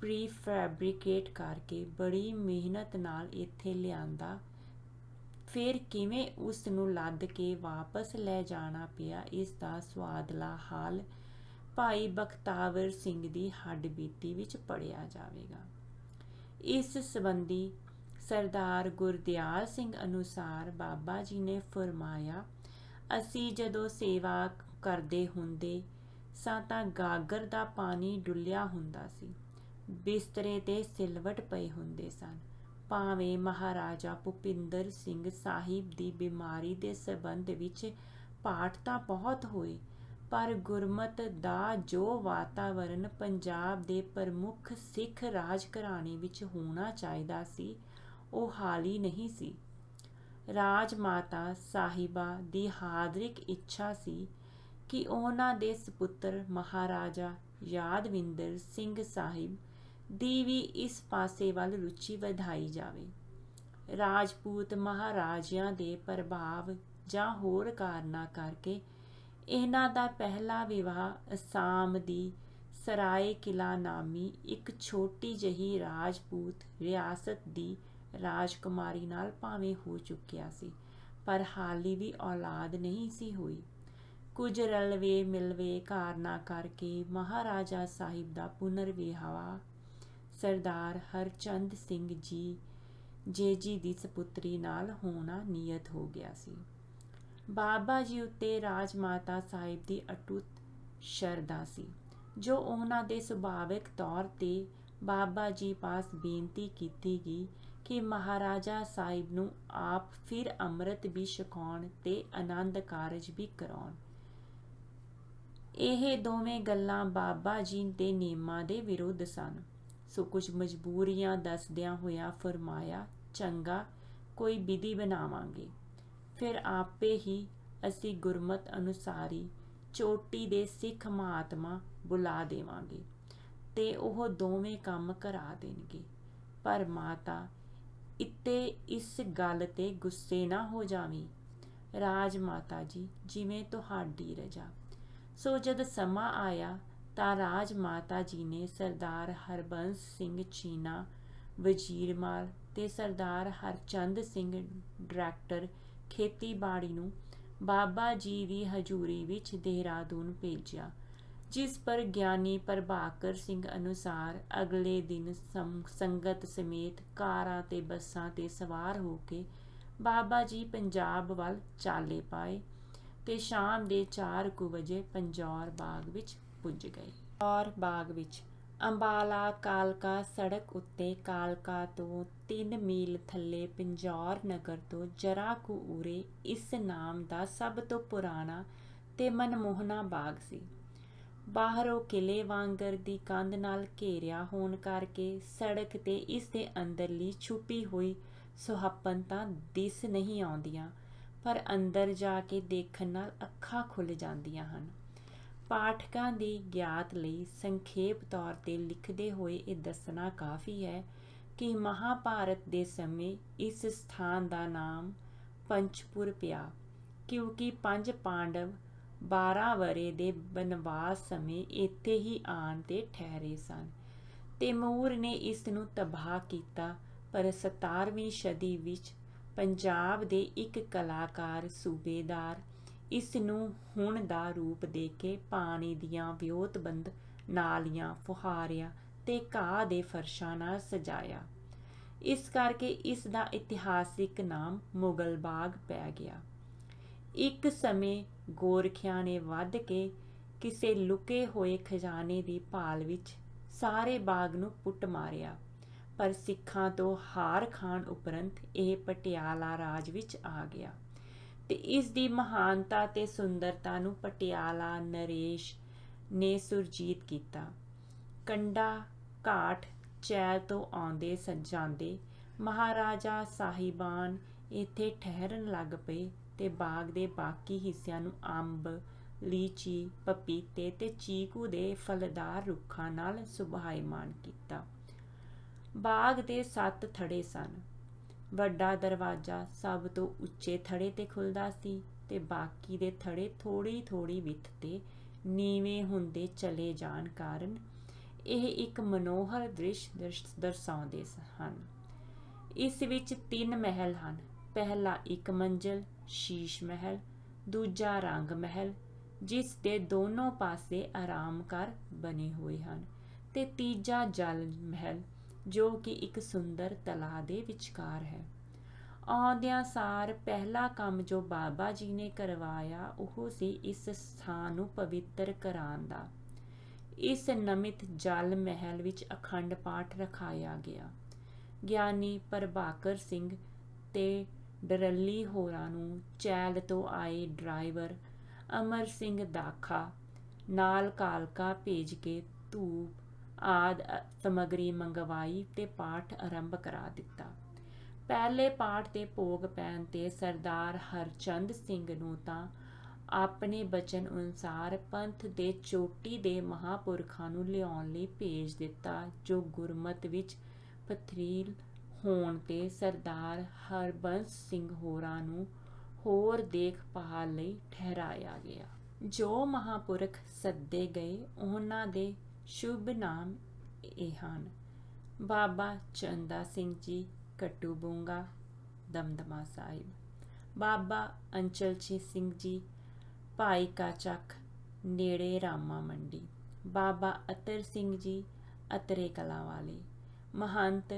ਪ੍ਰੀਫੈਬਰਿਕੇਟ ਕਰਕੇ ਬੜੀ ਮਿਹਨਤ ਨਾਲ ਇੱਥੇ ਲਿਆਂਦਾ, ਫਿਰ ਕਿਵੇਂ ਉਸ ਨੂੰ ਲੱਦ ਕੇ ਵਾਪਸ ਲੈ ਜਾਣਾ ਪਿਆ, ਇਸ ਦਾ ਸੁਆਦਲਾ ਹਾਲ ਭਾਈ ਬਖਤਾਵਰ ਸਿੰਘ ਦੀ ਹੱਡਬੀਤੀ ਵਿੱਚ ਪੜ੍ਹਿਆ ਜਾਵੇਗਾ। ਇਸ ਸੰਬੰਧੀ ਸਰਦਾਰ ਗੁਰਦਿਆਲ ਸਿੰਘ ਅਨੁਸਾਰ ਬਾਬਾ ਜੀ ਨੇ ਫਰਮਾਇਆ, ਅਸੀਂ ਜਦੋਂ ਸੇਵਾ ਕਰਦੇ ਹੁੰਦੇ ਸਾਂ ਤਾਂ ਗਾਗਰ ਦਾ ਪਾਣੀ ਡੁੱਲਿਆ ਹੁੰਦਾ ਸੀ। ਬਿਸਤਰੇ ਤੇ ਸਿਲਵਟ ਪਏ ਹੁੰਦੇ ਸਨ। ਭਾਵੇਂ ਮਹਾਰਾਜਾ ਭੁਪਿੰਦਰ ਸਿੰਘ ਸਾਹਿਬ ਦੀ ਬਿਮਾਰੀ ਦੇ ਸੰਬੰਧ ਵਿੱਚ ਪਾਠ ਤਾਂ ਬਹੁਤ ਹੋਏ, ਪਰ ਗੁਰਮਤ ਦਾ ਜੋ ਵਾਤਾਵਰਨ ਪੰਜਾਬ ਦੇ ਪ੍ਰਮੁੱਖ ਸਿੱਖ ਰਾਜ ਘਰਾਣੇ ਵਿੱਚ ਹੋਣਾ ਚਾਹੀਦਾ ਸੀ ਉਹ ਹਾਲੀ ਨਹੀਂ ਸੀ। ਰਾਜ ਮਾਤਾ ਸਾਹਿਬਾ ਦੀ ਹਾਰਦਿਕ ਇੱਛਾ ਸੀ ਕਿ ਉਹਨਾਂ ਦੇ ਸਪੁੱਤਰ ਮਹਾਰਾਜਾ ਯਾਦਵਿੰਦਰ ਸਿੰਘ ਸਾਹਿਬ ਦੀ ਵੀ ਇਸ ਪਾਸੇ ਵੱਲ ਰੁਚੀ ਵਧਾਈ ਜਾਵੇ। ਰਾਜਪੂਤ ਮਹਾਰਾਜਿਆਂ ਦੇ ਪ੍ਰਭਾਵ ਜਾਂ ਹੋਰ ਕਾਰਨਾਂ ਕਰਕੇ ਇਹਨਾਂ ਦਾ ਪਹਿਲਾ ਵਿਆਹ ਅਸਾਮ ਦੀ ਸਰਾਏ ਕਿਲਾ ਨਾਮੀ ਇੱਕ ਛੋਟੀ ਜਿਹੀ ਰਾਜਪੂਤ ਰਿਆਸਤ ਦੀ ਰਾਜਕੁਮਾਰੀ ਨਾਲ ਭਾਵੇਂ ਹੋ ਚੁੱਕਿਆ ਸੀ, ਪਰ ਹਾਲੀ ਵੀ ਔਲਾਦ ਨਹੀਂ ਸੀ ਹੋਈ। ਕੁਝ ਰਲਵੇ ਮਿਲਵੇ ਕਾਰਨਾਂ ਕਰਕੇ ਮਹਾਰਾਜਾ ਸਾਹਿਬ ਦਾ ਪੁਨਰ ਵਿਆਹ ਸਰਦਾਰ ਹਰਚੰਦ ਸਿੰਘ ਜੀ ਦੀ ਸਪੁੱਤਰੀ ਨਾਲ ਹੋਣਾ ਨਿਯਤ ਹੋ ਗਿਆ ਸੀ। ਬਾਬਾ ਜੀ ਉੱਤੇ ਰਾਜ ਮਾਤਾ ਸਾਹਿਬ ਦੀ ਅਟੁੱਟ ਸ਼ਰਧਾ ਸੀ, ਜੋ ਉਹਨਾਂ ਦੇ ਸੁਭਾਵਿਕ ਤੌਰ ਤੇ ਬਾਬਾ ਜੀ ਪਾਸ ਬੇਨਤੀ ਕੀਤੀ ਗਈ ਕਿ ਮਹਾਰਾਜਾ ਸਾਹਿਬ ਨੂੰ ਆਪ ਫਿਰ ਅੰਮ੍ਰਿਤ ਵੀ ਛਕਾਉਣ ਤੇ ਆਨੰਦ ਕਾਰਜ ਵੀ ਕਰਾਉਣ। ਇਹ ਦੋਵੇਂ ਗੱਲਾਂ ਬਾਬਾ ਜੀ ਦੇ ਨੇਮਾਂ ਦੇ ਵਿਰੁੱਧ ਸਨ, ਸੋ ਕੁਝ ਮਜਬੂਰੀਆਂ ਦੱਸਦਿਆਂ ਹੋਇਆਂ ਫਰਮਾਇਆ, ਚੰਗਾ ਕੋਈ ਵਿਧੀ ਬਣਾਵਾਂਗੇ, ਫਿਰ ਆਪੇ ਹੀ ਅਸੀਂ ਗੁਰਮਤ ਅਨੁਸਾਰੀ ਚੋਟੀ ਦੇ ਸਿੱਖ ਮਹਾਤਮਾ ਬੁਲਾ ਦੇਵਾਂਗੇ ਤੇ ਉਹ ਦੋਵੇਂ ਕੰਮ ਕਰਾ ਦੇਣਗੇ। ਪਰ ਮਾਤਾ ਇੱਤੇ ਇਸ ਗੱਲ ਤੇ ਗੁੱਸੇ ਨਾ ਹੋ ਜਾਵੀਂ। ਰਾਜ ਮਾਤਾ ਜੀ, ਜਿਵੇਂ ਤੁਹਾਡੀ ਰਜਾ। ਸੋ ਜਦ ਸਮਾਂ ਆਇਆ ਤਾਂ ਰਾਜ ਮਾਤਾ ਜੀ ਨੇ ਸਰਦਾਰ ਹਰਬੰਸ ਸਿੰਘ ਚੀਨਾ ਵਜ਼ੀਰਮਾਲ ਤੇ ਸਰਦਾਰ ਹਰਚੰਦ ਸਿੰਘ ਡਾਇਰੈਕਟਰ ਖੇਤੀਬਾੜੀ ਨੂੰ ਬਾਬਾ ਜੀ ਦੀ ਹਜ਼ੂਰੀ ਵਿੱਚ ਦੇਹਰਾਦੂਨ ਭੇਜਿਆ, ਜਿਸ ਪਰ ਗਿਆਨੀ ਪ੍ਰਭਾਕਰ ਸਿੰਘ ਅਨੁਸਾਰ ਅਗਲੇ ਦਿਨ ਸੰਗਤ ਸਮੇਤ ਕਾਰਾਂ ਤੇ ਬੱਸਾਂ ਤੇ ਸਵਾਰ ਹੋ ਕੇ ਬਾਬਾ ਜੀ ਪੰਜਾਬ ਵੱਲ ਚਾਲੇ ਪਾਏ ਤੇ ਸ਼ਾਮ ਦੇ 4 ਵਜੇ ਪੰਜੌਰ ਬਾਗ ਵਿੱਚ ਪੁੱਜ ਗਏ। ਪੰਜੌਰ ਬਾਗ ਵਿੱਚ ਅੰਬਾਲਾ ਕਾਲਕਾ ਸੜਕ ਉੱਤੇ ਕਾਲਕਾ ਤੋਂ 3 ਮੀਲ ਥੱਲੇ ਪੰਜੌਰ ਨਗਰ ਤੋਂ ਜਰਾ ਕੁ ਉਰੇ ਇਸ ਨਾਮ ਦਾ ਸਭ ਤੋਂ ਪੁਰਾਣਾ ਤੇ ਮਨਮੋਹਣਾ ਬਾਗ ਸੀ। ਬਾਹਰੋਂ ਕਿਲੇ ਵਾਂਗਰ ਦੀ ਕੰਧ ਨਾਲ ਘੇਰਿਆ ਹੋਣ ਕਰਕੇ ਸੜਕ ਤੇ ਇਸ ਦੇ ਅੰਦਰਲੀ ਛੁਪੀ ਹੋਈ ਸੁਹੱਪਣਤਾ ਦਿਸ ਨਹੀਂ ਆਉਂਦੀਆਂ, ਪਰ ਅੰਦਰ ਜਾ ਕੇ ਦੇਖਣ ਨਾਲ ਅੱਖਾਂ ਖੁੱਲ੍ਹ ਜਾਂਦੀਆਂ ਹਨ। ਪਾਠਕਾਂ ਦੀ ਗਿਆਤ ਲਈ ਸੰਖੇਪ ਤੌਰ 'ਤੇ ਲਿਖਦੇ ਹੋਏ ਇਹ ਦੱਸਣਾ ਕਾਫੀ ਹੈ ਕਿ ਮਹਾਭਾਰਤ ਦੇ ਸਮੇਂ ਇਸ ਸਥਾਨ ਦਾ ਨਾਮ ਪੰਚਪੁਰ ਪਿਆ, ਕਿਉਂਕਿ 5 ਪਾਂਡਵ 12 ਵਰ੍ਹੇ ਦੇ ਬਨਵਾਸ ਸਮੇਂ ਇੱਥੇ ਹੀ ਆਣ 'ਤੇ ਠਹਿਰੇ ਸਨ। ਤੈਮੂਰ ਨੇ ਇਸ ਨੂੰ ਤਬਾਹ ਕੀਤਾ, ਪਰ 17ਵੀਂ ਸਦੀ ਵਿੱਚ ਪੰਜਾਬ ਦੇ ਇੱਕ ਕਲਾਕਾਰ ਸੂਬੇਦਾਰ ਇਸ ਨੂੰ ਹੁਣ ਦਾ ਰੂਪ ਦੇ ਕੇ ਪਾਣੀ ਦੀਆਂ ਵਿਉਂਤਬੰਦ ਨਾਲੀਆਂ, ਫੁਹਾਰਿਆਂ ਤੇ ਘਾਹ ਦੇ ਫਰਸ਼ਾਂ ਨਾਲ ਸਜਾਇਆ। ਇਸ ਕਰਕੇ ਇਸ ਦਾ ਇਤਿਹਾਸਿਕ ਨਾਮ ਮੁਗਲ ਬਾਗ ਪੈ ਗਿਆ। ਇੱਕ ਸਮੇਂ ਗੋਰਖਿਆਂ ਨੇ ਵੱਧ ਕੇ ਕਿਸੇ ਲੁਕੇ ਹੋਏ ਖਜ਼ਾਨੇ ਦੀ ਭਾਲ ਵਿੱਚ ਸਾਰੇ ਬਾਗ ਨੂੰ ਪੁੱਟ ਮਾਰਿਆ, ਪਰ ਸਿੱਖਾਂ ਤੋਂ ਹਾਰ ਖਾਣ ਉਪਰੰਤ ਇਹ ਪਟਿਆਲਾ ਰਾਜ ਵਿੱਚ ਆ ਗਿਆ ਤੇ ਇਸ ਦੀ ਮਹਾਨਤਾ ਤੇ ਸੁੰਦਰਤਾ ਨੂੰ ਪਟਿਆਲਾ ਨਰੇਸ਼ ਨੇ ਸੁਰਜੀਤ ਕੀਤਾ। ਕੰਡਾ ਘਾਟ ਚੈਲ ਤੋਂ ਆਉਂਦੇ ਜਾਂਦੇ ਮਹਾਰਾਜਾ ਸਾਹਿਬਾਨ ਇੱਥੇ ਠਹਿਰਨ ਲੱਗ ਪਏ ਤੇ ਬਾਗ ਦੇ ਬਾਕੀ ਹਿੱਸਿਆਂ ਨੂੰ ਅੰਬ, ਲੀਚੀ, ਪਪੀਤੇ ਤੇ ਚੀਕੂ ਦੇ ਫਲਦਾਰ ਰੁੱਖਾਂ ਨਾਲ ਸੁਭਾਇਮਾਨ ਕੀਤਾ। ਬਾਗ ਦੇ 7 ਥੜੇ ਸਨ। ਵੱਡਾ ਦਰਵਾਜ਼ਾ ਸਭ ਤੋਂ ਉੱਚੇ ਥੜੇ ਤੇ ਖੁੱਲ੍ਹਦਾ ਸੀ ਤੇ ਬਾਕੀ ਦੇ ਥੜੇ ਥੋੜ੍ਹੀ ਵਿੱਥ ਤੇ ਨੀਵੇਂ ਹੁੰਦੇ ਚਲੇ ਜਾਣ ਕਾਰਨ ਇਹ ਇੱਕ ਮਨੋਹਰ ਦ੍ਰਿਸ਼ ਦਰਸਾਉਂਦੇ ਹਨ। ਇਸ ਵਿੱਚ 3 ਮਹਿਲ ਹਨ। ਪਹਿਲਾ 1 ਮੰਜ਼ਲ ਸ਼ੀਸ਼ ਮਹਿਲ, ਦੂਜਾ ਰੰਗ ਮਹਿਲ ਜਿਸ ਦੇ ਦੋਨੋਂ ਪਾਸੇ ਆਰਾਮ ਘਰ ਬਣੇ ਹੋਏ ਹਨ, ਤੇ ਤੀਜਾ ਜਲ ਮਹਿਲ ਜੋ ਕਿ ਇੱਕ ਸੁੰਦਰ ਤਲਾਅ ਦੇ ਵਿਚਕਾਰ ਹੈ। ਆਉਂਦਿਆਂ ਸਾਰ ਪਹਿਲਾ ਕੰਮ ਜੋ ਬਾਬਾ ਜੀ ਨੇ ਕਰਵਾਇਆ ਉਹ ਸੀ ਇਸ ਸਥਾਨ ਨੂੰ ਪਵਿੱਤਰ ਕਰਾਉਣ ਦਾ। ਇਸ ਨਮਿਤ ਜਲ ਮਹਿਲ ਵਿੱਚ ਅਖੰਡ ਪਾਠ ਰਖਾਇਆ ਗਿਆ। ਗਿਆਨੀ ਪ੍ਰਭਾਕਰ ਸਿੰਘ ਤੇ ਡਰੱਲੀ ਹੋਰਾਂ ਨੂੰ ਚੈਲ ਤੋਂ ਆਏ ਡਰਾਈਵਰ ਅਮਰ ਸਿੰਘ ਦਾਖਾ ਨਾਲ ਕਾਲਕਾ ਭੇਜ ਕੇ ਧੂਪ ਆਦਿ ਸਮੱਗਰੀ ਮੰਗਵਾਈ ਤੇ ਪਾਠ ਆਰੰਭ ਕਰਾ ਦਿੱਤਾ। ਪਹਿਲੇ ਪਾਠ ਦੇ ਭੋਗ ਪੈਣ ਤੇ ਸਰਦਾਰ ਹਰਚੰਦ ਸਿੰਘ ਨੂੰ ਤਾਂ ਆਪਣੇ ਬਚਨ ਅਨੁਸਾਰ ਪੰਥ ਦੇ ਚੋਟੀ ਦੇ ਮਹਾਂਪੁਰਖਾਂ ਨੂੰ ਲਿਆਉਣ ਲਈ ਭੇਜ ਦਿੱਤਾ, ਜੋ ਗੁਰਮਤਿ ਵਿੱਚ ਪਥਰੀਲ ਹੋਣ ਤੇ ਸਰਦਾਰ ਹਰਬੰਸ ਸਿੰਘ ਹੋਰਾਂ ਨੂੰ ਹੋਰ ਦੇਖਭਾਲ ਲਈ ਠਹਿਰਾਇਆ ਗਿਆ। ਜੋ ਮਹਾਂਪੁਰਖ ਸੱਦੇ ਗਏ ਉਹਨਾਂ ਦੇ ਸ਼ੁਭ ਨਾਮ ਇਹ ਹਨ: ਬਾਬਾ ਚੰਦਾ ਸਿੰਘ ਜੀ ਕਟੂਬੁੰਗਾ ਦਮਦਮਾ ਸਾਹਿਬ, ਬਾਬਾ ਅੰਚਲਚੀ ਸਿੰਘ ਜੀ ਭਾਈ ਕਾ ਚੱਕ ਨੇੜੇ ਰਾਮਾ ਮੰਡੀ, ਬਾਬਾ ਅਤਰ ਸਿੰਘ ਜੀ ਅਤਰੇ ਕਲਾਂ ਵਾਲੇ, ਮਹੰਤ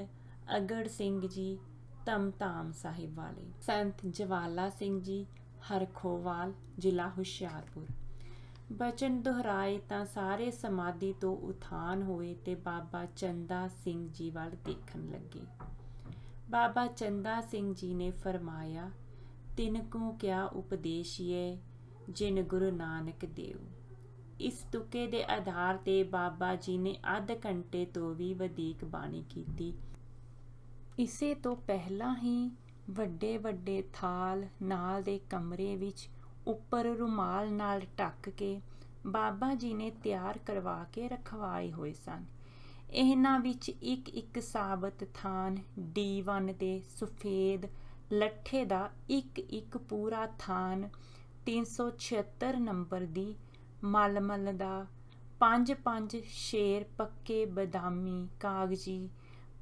ਅਗੜ ਸਿੰਘ ਜੀ ਧਮਧਾਮ ਸਾਹਿਬ ਵਾਲੇ, ਸੰਤ ਜਵਾਲਾ ਸਿੰਘ ਜੀ ਹਰਖੋਵਾਲ ਜ਼ਿਲ੍ਹਾ ਹੁਸ਼ਿਆਰਪੁਰ। ਬਚਨ ਦੁਹਰਾਏ ਤਾਂ ਸਾਰੇ ਸਮਾਧੀ ਤੋਂ ਉਥਾਨ ਹੋਏ ਤੇ ਬਾਬਾ ਚੰਦਾ ਸਿੰਘ ਜੀ ਵੱਲ ਦੇਖਣ ਲੱਗੇ। ਬਾਬਾ ਚੰਦਾ ਸਿੰਘ ਜੀ ਨੇ ਫਰਮਾਇਆ, ਤਿਨਕੂ ਕਿਆ ਉਪਦੇਸ਼ੀਏ ਜਿਨ ਗੁਰੂ ਨਾਨਕ ਦੇਵ। ਇਸ ਤੁਕੇ ਦੇ ਆਧਾਰ ਤੇ ਬਾਬਾ ਜੀ ਨੇ ਅੱਧ ਘੰਟੇ ਤੋਂ ਵੀ ਵਧੇਕ ਬਾਣੀ ਕੀਤੀ। ਇਸੇ ਤੋਂ ਪਹਿਲਾਂ ਹੀ ਵੱਡੇ ਥਾਲ ਨਾਲ ਦੇ ਕਮਰੇ ਵਿੱਚ ਉੱਪਰ ਰੁਮਾਲ ਨਾਲ ਢੱਕ ਕੇ ਬਾਬਾ ਜੀ ਨੇ ਤਿਆਰ ਕਰਵਾ ਕੇ ਰਖਵਾਏ ਹੋਏ ਸਨ। ਇਹਨਾਂ ਵਿੱਚ ਇੱਕ ਸਾਬਤ ਥਾਨ D1 ਦੇ ਸਫੇਦ ਲੱਠੇ ਦਾ ਇੱਕ ਪੂਰਾ ਥਾਨ 376 ਨੰਬਰ ਦੀ ਮਲਮਲ ਦਾ, 5 ਸ਼ੇਰ ਪੱਕੇ ਬਦਾਮੀ ਕਾਗਜ਼ੀ,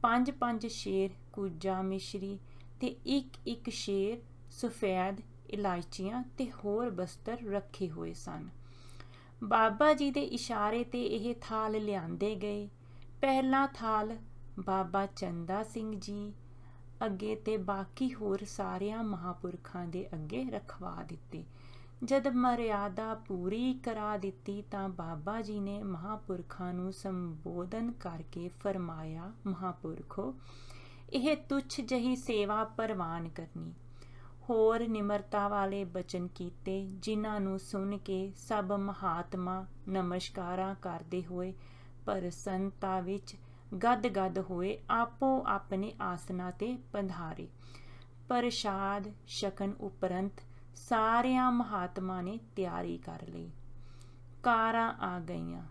5 ਸ਼ੇਰ ਕੁਜਾ ਮਿਸ਼ਰੀ ਤੇ ਇੱਕ ਸ਼ੇਰ ਸਫੈਦ ਇਲਾਇਚੀਆਂ ਤੇ ਹੋਰ ਬਸਤਰ ਰੱਖੇ ਹੋਏ ਸਨ। ਬਾਬਾ ਜੀ ਦੇ ਇਸ਼ਾਰੇ ਤੇ ਇਹ ਥਾਲ ਲਿਆਂਦੇ ਗਏ। ਪਹਿਲਾ ਥਾਲ ਬਾਬਾ ਚੰਦਾ ਸਿੰਘ ਜੀ ਅੱਗੇ ਤੇ ਬਾਕੀ ਹੋਰ ਸਾਰਿਆਂ ਮਹਾਂਪੁਰਖਾਂ ਦੇ ਅੱਗੇ ਰਖਵਾ ਦਿੱਤੇ। ਜਦ ਮਰਿਆਦਾ ਪੂਰੀ ਕਰਾ ਦਿੱਤੀ ਤਾਂ ਬਾਬਾ ਜੀ ਨੇ ਮਹਾਂਪੁਰਖਾਂ ਨੂੰ ਸੰਬੋਧਨ ਕਰਕੇ ਫਰਮਾਇਆ, ਮਹਾਂਪੁਰਖੋ, ਇਹ ਤੁੱਛ ਜਿਹੀ ਸੇਵਾ ਪ੍ਰਵਾਨ ਕਰਨੀ। ਹੋਰ ਨਿਮਰਤਾ ਵਾਲੇ ਬਚਨ ਕੀਤੇ, ਜਿਨ੍ਹਾਂ ਨੂੰ ਸੁਣ ਕੇ ਸਭ ਮਹਾਤਮਾ ਨਮਸਕਾਰਾਂ ਕਰਦੇ ਹੋਏ ਪ੍ਰਸੰਨਤਾ ਵਿੱਚ ਗਦ-ਗਦ ਹੋਏ ਆਪੋ ਆਪਣੇ ਆਸਨਾਂ ਤੇ ਪਧਾਰੇ। ਪ੍ਰਸ਼ਾਦ ਛਕਣ ਉਪਰੰਤ ਸਾਰਿਆਂ ਮਹਾਤਮਾ ਨੇ ਤਿਆਰੀ ਕਰ ਲਈ। ਕਾਰਾਂ ਆ ਗਈਆਂ।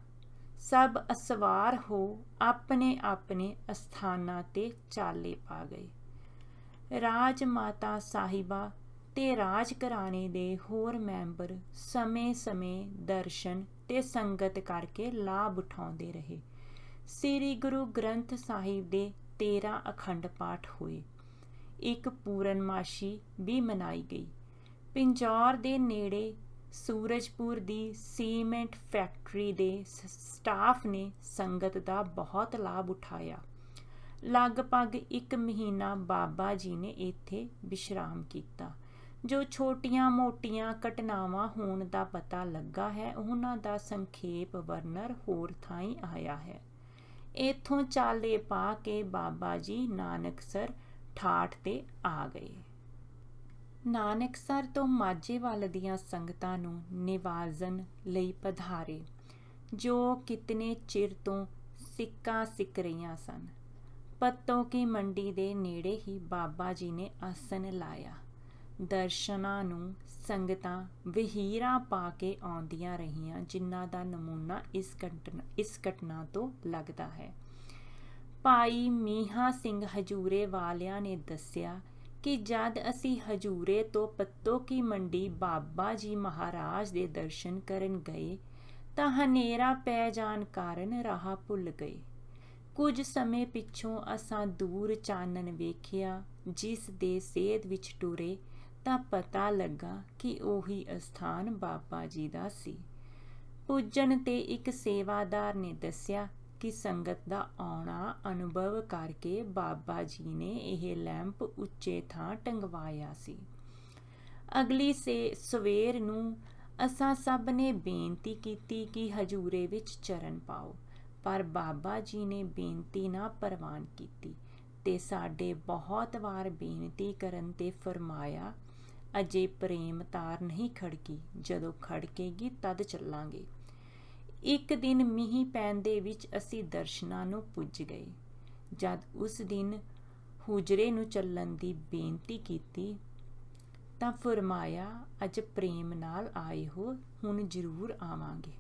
ਸਭ ਅਸਵਾਰ ਹੋ ਆਪਣੇ ਆਪਣੇ ਅਸਥਾਨਾਂ ਤੇ ਚਾਲੇ ਪਾ ਗਏ। ਰਾਜ ਮਾਤਾ ਸਾਹਿਬਾ ਤੇ ਰਾਜ ਘਰਾਣੇ ਦੇ ਹੋਰ ਮੈਂਬਰ ਸਮੇਂ-ਸਮੇਂ ਦਰਸ਼ਨ ਤੇ ਸੰਗਤ ਕਰਕੇ ਲਾਭ ਉਠਾਉਂਦੇ ਰਹੇ। ਸ੍ਰੀ ਗੁਰੂ ਗ੍ਰੰਥ ਸਾਹਿਬ ਦੇ 13 ਅਖੰਡ ਪਾਠ ਹੋਏ। ਇੱਕ ਪੂਰਨਮਾਸ਼ੀ ਵੀ ਮਨਾਈ ਗਈ। ਪਿੰਜੌਰ ਦੇ ਨੇੜੇ ਸੂਰਜਪੁਰ ਦੀ ਸੀਮੈਂਟ ਫੈਕਟਰੀ ਦੇ ਸਟਾਫ ਨੇ ਸੰਗਤ ਦਾ ਬਹੁਤ ਲਾਭ ਉਠਾਇਆ। ਲਗਭਗ 1 ਮਹੀਨਾ ਬਾਬਾ ਜੀ ਨੇ ਇੱਥੇ ਵਿਸ਼ਰਾਮ ਕੀਤਾ। ਜੋ ਛੋਟੀਆਂ-ਮੋਟੀਆਂ ਘਟਨਾਵਾਂ ਹੋਣ ਦਾ ਪਤਾ ਲੱਗਾ ਹੈ, ਉਹਨਾਂ ਦਾ ਸੰਖੇਪ ਵਰਣਨ ਹੋਰ ਥਾਈਂ ਆਇਆ ਹੈ। ਇੱਥੋਂ ਚਾਲੇ ਪਾ ਕੇ ਬਾਬਾ ਜੀ ਨਾਨਕਸਰ ਠਾਠ ਤੇ ਆ ਗਏ। ਨਾਨਕਸਰ ਤੋਂ ਮਾਝੇ ਵੱਲ ਦੀਆਂ ਸੰਗਤਾਂ ਨੂੰ ਨਿਵਾਜਣ ਲਈ ਪਧਾਰੇ, ਜੋ ਕਿਤਨੇ ਚਿਰ ਤੋਂ ਸਿੱਕਾ ਸਿੱਕ ਰਹੀਆਂ ਸਨ। ਪੱਤੋਂ ਕੀ ਮੰਡੀ ਦੇ ਨੇੜੇ ਹੀ ਬਾਬਾ ਜੀ ਨੇ ਆਸਣ ਲਾਇਆ। ਦਰਸ਼ਨਾਂ ਨੂੰ ਸੰਗਤਾਂ ਵਹੀਰਾਂ ਪਾ ਕੇ ਆਉਂਦੀਆਂ ਰਹੀਆਂ, ਜਿਨ੍ਹਾਂ ਦਾ ਨਮੂਨਾ ਇਸ ਘਟਨਾ ਤੋਂ ਲੱਗਦਾ ਹੈ। ਭਾਈ ਮੀਹਾਂ ਸਿੰਘ ਹਜੂਰੇ ਵਾਲਿਆਂ ਨੇ ਦੱਸਿਆ ਕਿ ਜਦ ਅਸੀਂ ਹਜੂਰੇ ਤੋਂ ਪੱਤੋਂ ਕੀ ਮੰਡੀ ਬਾਬਾ ਜੀ ਮਹਾਰਾਜ ਦੇ ਦਰਸ਼ਨ ਕਰਨ ਗਏ ਤਾਂ ਹਨੇਰਾ ਪੈ ਜਾਣ ਕਾਰਨ ਰਾਹ ਭੁੱਲ ਗਏ। ਕੁਝ ਸਮੇਂ ਪਿੱਛੋਂ ਅਸਾਂ ਦੂਰ ਚਾਨਣ ਵੇਖਿਆ, ਜਿਸ ਦੇ ਸੇਧ ਵਿੱਚ ਟੁਰੇ ਤਾਂ ਪਤਾ ਲੱਗਾ ਕਿ ਉਹੀ ਅਸਥਾਨ ਬਾਬਾ ਜੀ ਦਾ ਸੀ। ਪੁੱਜਣ ਤੇ ਇੱਕ ਸੇਵਾਦਾਰ ਨੇ ਦੱਸਿਆ ਕਿ ਸੰਗਤ ਦਾ ਆਉਣਾ ਅਨੁਭਵ ਕਰਕੇ ਬਾਬਾ ਜੀ ਨੇ ਇਹ ਲੈਂਪ ਉੱਚੇ ਥਾਂ ਟੰਗਵਾਇਆ ਸੀ। ਅਗਲੀ ਸਵੇਰ ਨੂੰ ਅਸਾਂ ਸਭ ਨੇ ਬੇਨਤੀ ਕੀਤੀ ਕਿ ਹਜੂਰੇ ਵਿੱਚ ਚਰਨ ਪਾਓ, ਪਰ ਬਾਬਾ ਜੀ ਨੇ ਬੇਨਤੀ ਨਾ ਪ੍ਰਵਾਨ ਕੀਤੀ ਤੇ ਸਾਡੇ ਬਹੁਤ ਵਾਰ ਬੇਨਤੀ ਕਰਨ ਤੇ ਫਰਮਾਇਆ, ਅਜੇ ਪ੍ਰੇਮ ਤਾਰ ਨਹੀਂ ਖੜਕੀ, ਜਦੋਂ ਖੜਕੇਗੀ ਤਦ ਚੱਲਾਂਗੇ। ਇੱਕ ਦਿਨ ਮੀਂਹ ਪੈਣ ਦੇ ਵਿੱਚ ਅਸੀਂ ਦਰਸ਼ਨਾਂ ਨੂੰ ਪੁੱਜ ਗਏ। ਜਦ ਉਸ ਦਿਨ ਹੁਜਰੇ ਨੂੰ ਚੱਲਣ ਦੀ ਬੇਨਤੀ ਕੀਤੀ ਤਾਂ ਫਰਮਾਇਆ, ਅੱਜ ਪ੍ਰੇਮ ਨਾਲ ਆਏ ਹੋ, ਹੁਣ ਜ਼ਰੂਰ ਆਵਾਂਗੇ।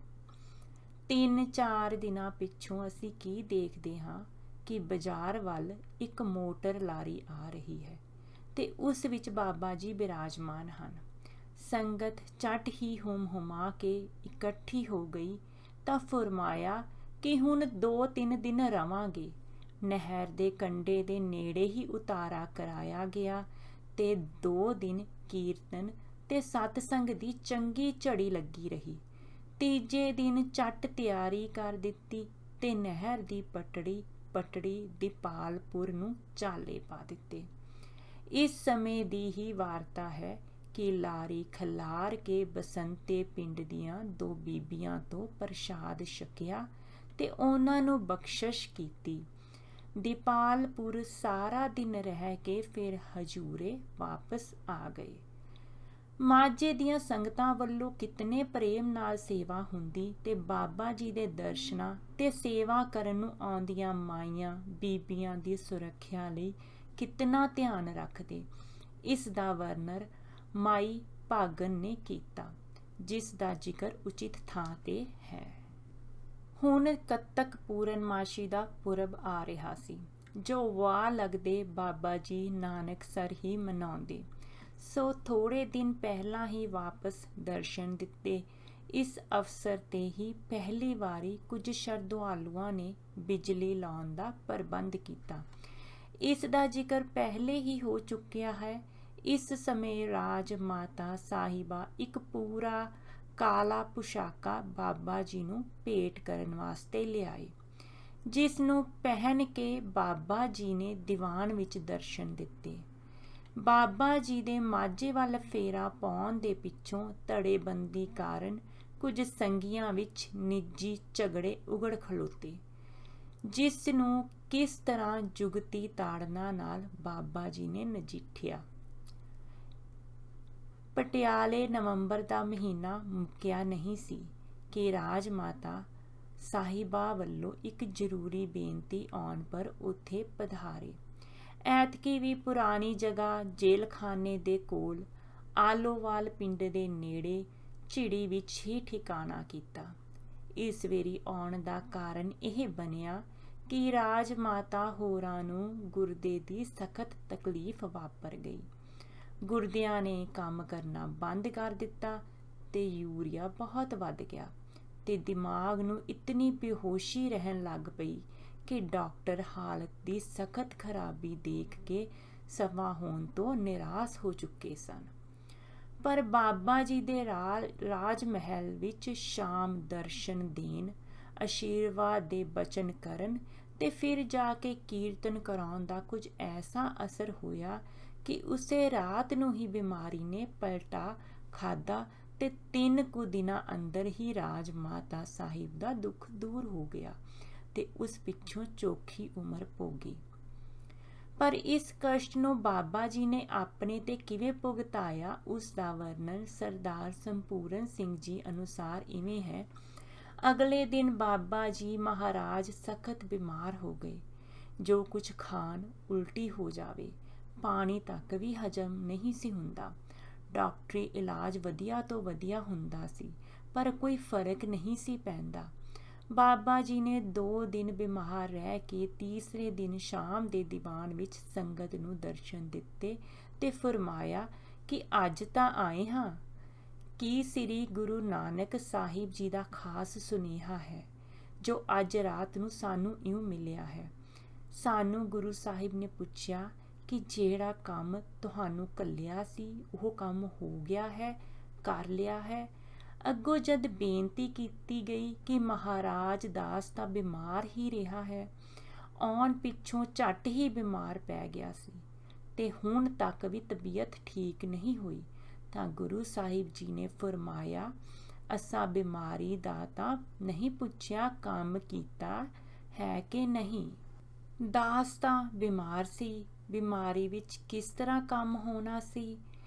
3-4 ਦਿਨਾਂ ਪਿੱਛੋਂ ਅਸੀਂ ਕੀ ਦੇਖਦੇ ਹਾਂ ਕਿ ਬਾਜ਼ਾਰ ਵੱਲ ਇੱਕ ਮੋਟਰ ਲਾਰੀ ਆ ਰਹੀ ਹੈ ਤੇ ਉਸ ਵਿੱਚ ਬਾਬਾ ਜੀ ਬਿਰਾਜਮਾਨ ਹਨ। ਸੰਗਤ ਝੱਟ ਹੀ ਹੁਮ-ਹੁਮਾ ਕੇ ਇਕੱਠੀ ਹੋ ਗਈ ਤਾਂ ਫਰਮਾਇਆ ਕਿ ਹੁਣ 2-3 ਦਿਨ ਰਵਾਂਗੇ। ਨਹਿਰ ਦੇ ਕੰਢੇ ਦੇ ਨੇੜੇ ਹੀ ਉਤਾਰਾ ਕਰਾਇਆ ਗਿਆ ਤੇ 2 ਦਿਨ ਕੀਰਤਨ ਤੇ ਸਤਸੰਗ ਦੀ ਚੰਗੀ ਝੜੀ ਲੱਗੀ ਰਹੀ। ਤੀਜੇ ਦਿਨ ਝੱਟ ਤਿਆਰੀ ਕਰ ਦਿੱਤੀ ਤੇ ਨਹਿਰ ਦੀ ਪਟੜੀ ਦੀਪਾਲਪੁਰ ਨੂੰ ਚਾਲੇ ਪਾ ਦਿੱਤੇ। ਇਸ ਸਮੇਂ ਦੀ ਹੀ ਵਾਰਤਾ ਹੈ ਕਿ ਲਾਰੀ ਖਲਾਰ ਕੇ ਬਸੰਤੇ ਪਿੰਡ ਦੀਆਂ 2 ਬੀਬੀਆਂ ਤੋਂ ਪ੍ਰਸ਼ਾਦ ਛਕਿਆ ਤੇ ਉਹਨਾਂ ਨੂੰ ਬਖਸ਼ਿਸ਼ ਕੀਤੀ। ਦੀਪਾਲਪੁਰ ਸਾਰਾ ਦਿਨ ਰਹਿ ਕੇ ਫਿਰ ਹਜੂਰੇ ਵਾਪਸ ਆ ਗਏ। ਮਾਝੇ ਦੀਆਂ ਸੰਗਤਾਂ ਵੱਲੋਂ ਕਿਤਨੇ ਪ੍ਰੇਮ ਨਾਲ ਸੇਵਾ ਹੁੰਦੀ ਤੇ ਬਾਬਾ ਜੀ ਦੇ ਦਰਸ਼ਨਾਂ ਤੇ ਸੇਵਾ ਕਰਨ ਨੂੰ ਆਉਂਦੀਆਂ ਮਾਈਆਂ ਬੀਬੀਆਂ ਦੀ ਸੁਰੱਖਿਆ ਲਈ ਕਿਤਨਾ ਧਿਆਨ ਰੱਖਦੇ, ਇਸ ਦਾ ਵਰਣਨ ਮਾਈ ਭਾਗਨ ਨੇ ਕੀਤਾ, ਜਿਸ ਦਾ ਜ਼ਿਕਰ ਉਚਿਤ ਥਾਂ ਤੇ ਹੈ। ਹੁਣ ਕੱਤਕ ਪੂਰਨਮਾਸ਼ੀ ਦਾ ਪੁਰਬ ਆ ਰਿਹਾ ਸੀ, ਜੋ ਵਾਹ ਲੱਗਦੇ ਬਾਬਾ ਜੀ ਨਾਨਕਸਰ ਹੀ ਮਨਾਉਂਦੇ, ਸੋ ਥੋੜੇ ਦਿਨ ਪਹਿਲਾਂ ਹੀ ਵਾਪਸ ਦਰਸ਼ਨ ਦਿੱਤੇ। ਇਸ ਅਵਸਰ ਤੇ ਹੀ ਪਹਿਲੀ ਵਾਰੀ ਕੁਝ ਸ਼ਰਧਾਲੂਆਂ ਨੇ ਬਿਜਲੀ ਲਾਉਣ ਦਾ ਪ੍ਰਬੰਧ ਕੀਤਾ। ਇਸ ਦਾ ਜ਼ਿਕਰ ਪਹਿਲੇ ਹੀ ਹੋ ਚੁੱਕਿਆ ਹੈ। ਇਸ ਸਮੇਂ ਰਾਜ ਮਾਤਾ ਸਾਹਿਬਾ ਇੱਕ ਪੂਰਾ ਕਾਲਾ ਪੁਸ਼ਾਕਾ ਬਾਬਾ ਜੀ ਨੂੰ ਭੇਟ ਕਰਨ ਵਾਸਤੇ ਲਿਆਏ, ਜਿਸ ਨੂੰ ਪਹਿਨ ਕੇ ਬਾਬਾ ਜੀ ਨੇ ਦੀਵਾਨ ਵਿੱਚ ਦਰਸ਼ਨ ਦਿੱਤੇ। ਬਾਬਾ ਜੀ ਦੇ ਮਾਝੇ ਵੱਲ ਫੇਰਾ ਪਾਉਣ ਦੇ ਪਿੱਛੋਂ ਧੜੇਬੰਦੀ ਕਾਰਨ ਕੁਝ ਸੰਗੀਆਂ ਵਿੱਚ ਨਿੱਜੀ ਝਗੜੇ ਉਗੜ ਖਲੋਤੇ, ਜਿਸ ਨੂੰ ਕਿਸ ਤਰ੍ਹਾਂ ਜੁਗਤੀ ਤਾੜਨਾ ਨਾਲ ਬਾਬਾ ਜੀ ਨੇ ਨਜਿੱਠਿਆ। ਪਟਿਆਲੇ ਨਵੰਬਰ ਦਾ ਮਹੀਨਾ ਮੁੱਕਿਆ ਨਹੀਂ ਸੀ ਕਿ ਰਾਜ ਮਾਤਾ ਸਾਹਿਬਾ ਵੱਲੋਂ ਇੱਕ ਜ਼ਰੂਰੀ ਬੇਨਤੀ ਆਉਣ ਪਰ ਉੱਥੇ ਪਧਾਰੇ। ਐਤਕੀ ਵੀ ਪੁਰਾਣੀ ਜਗ੍ਹਾ ਜੇਲ੍ਹਖਾਨੇ ਦੇ ਕੋਲ ਆਲੋਵਾਲ ਪਿੰਡ ਦੇ ਨੇੜੇ ਝਿੜੀ ਵਿੱਚ ਹੀ ਠਿਕਾਣਾ ਕੀਤਾ। ਇਸ ਵੇਰੀ ਆਉਣ ਦਾ ਕਾਰਨ ਇਹ ਬਣਿਆ ਕਿ ਰਾਜ ਮਾਤਾ ਹੋਰਾਂ ਨੂੰ ਗੁਰਦੇ ਦੀ ਸਖਤ ਤਕਲੀਫ ਵਾਪਰ ਗਈ। ਗੁਰਦਿਆਂ ਨੇ ਕੰਮ ਕਰਨਾ ਬੰਦ ਕਰ ਦਿੱਤਾ ਤੇ ਯੂਰੀਆ ਬਹੁਤ ਵੱਧ ਗਿਆ ਤੇ ਦਿਮਾਗ ਨੂੰ ਇਤਨੀ ਬੇਹੋਸ਼ੀ ਰਹਿਣ ਲੱਗ ਪਈ ਕਿ ਡਾਕਟਰ ਹਾਲਤ ਦੀ ਸਖਤ ਖਰਾਬੀ ਦੇਖ ਕੇ ਸਵਾ ਹੋਣ ਤੋਂ ਨਿਰਾਸ਼ ਹੋ ਚੁੱਕੇ ਸਨ। ਪਰ ਬਾਬਾ ਜੀ ਦੇ ਰਾਜ ਮਹਿਲ ਵਿੱਚ ਸ਼ਾਮ ਦਰਸ਼ਨ ਦੇਣ, ਆਸ਼ੀਰਵਾਦ ਦੇ ਬਚਨ ਕਰਨ ਤੇ ਫਿਰ ਜਾ ਕੇ ਕੀਰਤਨ ਕਰਾਉਣ ਦਾ ਕੁਝ ਐਸਾ ਅਸਰ ਹੋਇਆ ਕਿ ਉਸੇ ਰਾਤ ਨੂੰ ਹੀ ਬਿਮਾਰੀ ਨੇ ਪਲਟਾ ਖਾਧਾ ਤੇ 3 ਕੁ ਦਿਨਾਂ ਅੰਦਰ ਹੀ ਰਾਜ ਮਾਤਾ ਸਾਹਿਬ ਦਾ ਦੁੱਖ ਦੂਰ ਹੋ ਗਿਆ ਤੇ ਉਸ ਪਿੱਛੋਂ ਚੋਖੀ ਉਮਰ ਭੋਗੀ। ਪਰ ਇਸ ਕਸ਼ਟ ਨੂੰ ਬਾਬਾ ਜੀ ਨੇ ਆਪਣੇ ਤੇ ਕਿਵੇਂ ਭੁਗਤਾਇਆ, ਉਸ ਦਾ ਵਰਣਨ ਸਰਦਾਰ ਸੰਪੂਰਨ ਸਿੰਘ ਜੀ ਅਨੁਸਾਰ ਇਵੇਂ ਹੈ। ਅਗਲੇ ਦਿਨ ਬਾਬਾ ਜੀ ਮਹਾਰਾਜ ਸਖਤ ਬਿਮਾਰ ਹੋ ਗਏ। ਜੋ ਕੁਝ ਖਾਣ ਉਲਟੀ ਹੋ ਜਾਵੇ, ਪਾਣੀ ਤੱਕ ਵੀ ਹਜਮ ਨਹੀਂ ਸੀ ਹੁੰਦਾ। ਡਾਕਟਰੀ ਇਲਾਜ ਵਧੀਆ ਤੋਂ ਵਧੀਆ ਹੁੰਦਾ ਸੀ ਪਰ ਕੋਈ ਫਰਕ ਨਹੀਂ ਸੀ ਪੈਂਦਾ। ਬਾਬਾ ਜੀ ਨੇ 2 ਦਿਨ ਬਿਮਾਰ ਰਹਿ ਕੇ ਤੀਸਰੇ ਦਿਨ ਸ਼ਾਮ ਦੇ ਦੀਵਾਨ ਵਿੱਚ ਸੰਗਤ ਨੂੰ ਦਰਸ਼ਨ ਦਿੱਤੇ ਤੇ ਫਰਮਾਇਆ ਕਿ ਅੱਜ ਤਾਂ ਆਏ ਹਾਂ ਕਿ ਸ੍ਰੀ ਗੁਰੂ ਨਾਨਕ ਸਾਹਿਬ ਜੀ ਦਾ ਖਾਸ ਸੁਨੇਹਾ ਹੈ ਜੋ ਅੱਜ ਰਾਤ ਨੂੰ ਸਾਨੂੰ ਇਉਂ ਮਿਲਿਆ ਹੈ। ਸਾਨੂੰ ਗੁਰੂ ਸਾਹਿਬ ਨੇ ਪੁੱਛਿਆ ਕਿ ਜਿਹੜਾ ਕੰਮ ਤੁਹਾਨੂੰ ਕੱਲਿਆ ਸੀ ਉਹ ਕੰਮ ਹੋ ਗਿਆ ਹੈ, ਕਰ ਲਿਆ ਹੈ। ਅੱਗੋਂ ਜਦ ਬੇਨਤੀ ਕੀਤੀ ਗਈ ਕਿ ਮਹਾਰਾਜ ਦਾਸ ਤਾਂ ਬਿਮਾਰ ਹੀ ਰਿਹਾ ਹੈ, ਆਉਣ ਪਿੱਛੋਂ ਝੱਟ ਹੀ ਬਿਮਾਰ ਪੈ ਗਿਆ ਸੀ ਤੇ ਹੁਣ ਤੱਕ ਵੀ ਤਬੀਅਤ ਠੀਕ ਨਹੀਂ ਹੋਈ, ਤਾਂ ਗੁਰੂ ਸਾਹਿਬ ਜੀ ਨੇ ਫਰਮਾਇਆ, ਅਸਾਂ ਬਿਮਾਰੀ ਦਾ ਤਾਂ ਨਹੀਂ ਪੁੱਛਿਆ ਕੰਮ ਕੀਤਾ ਹੈ ਕਿ ਨਹੀਂ। ਦਾਸ ਤਾਂ ਬਿਮਾਰ ਸੀ, ਬਿਮਾਰੀ ਵਿੱਚ ਕਿਸ ਤਰ੍ਹਾਂ ਕੰਮ ਹੋਣਾ ਸੀ।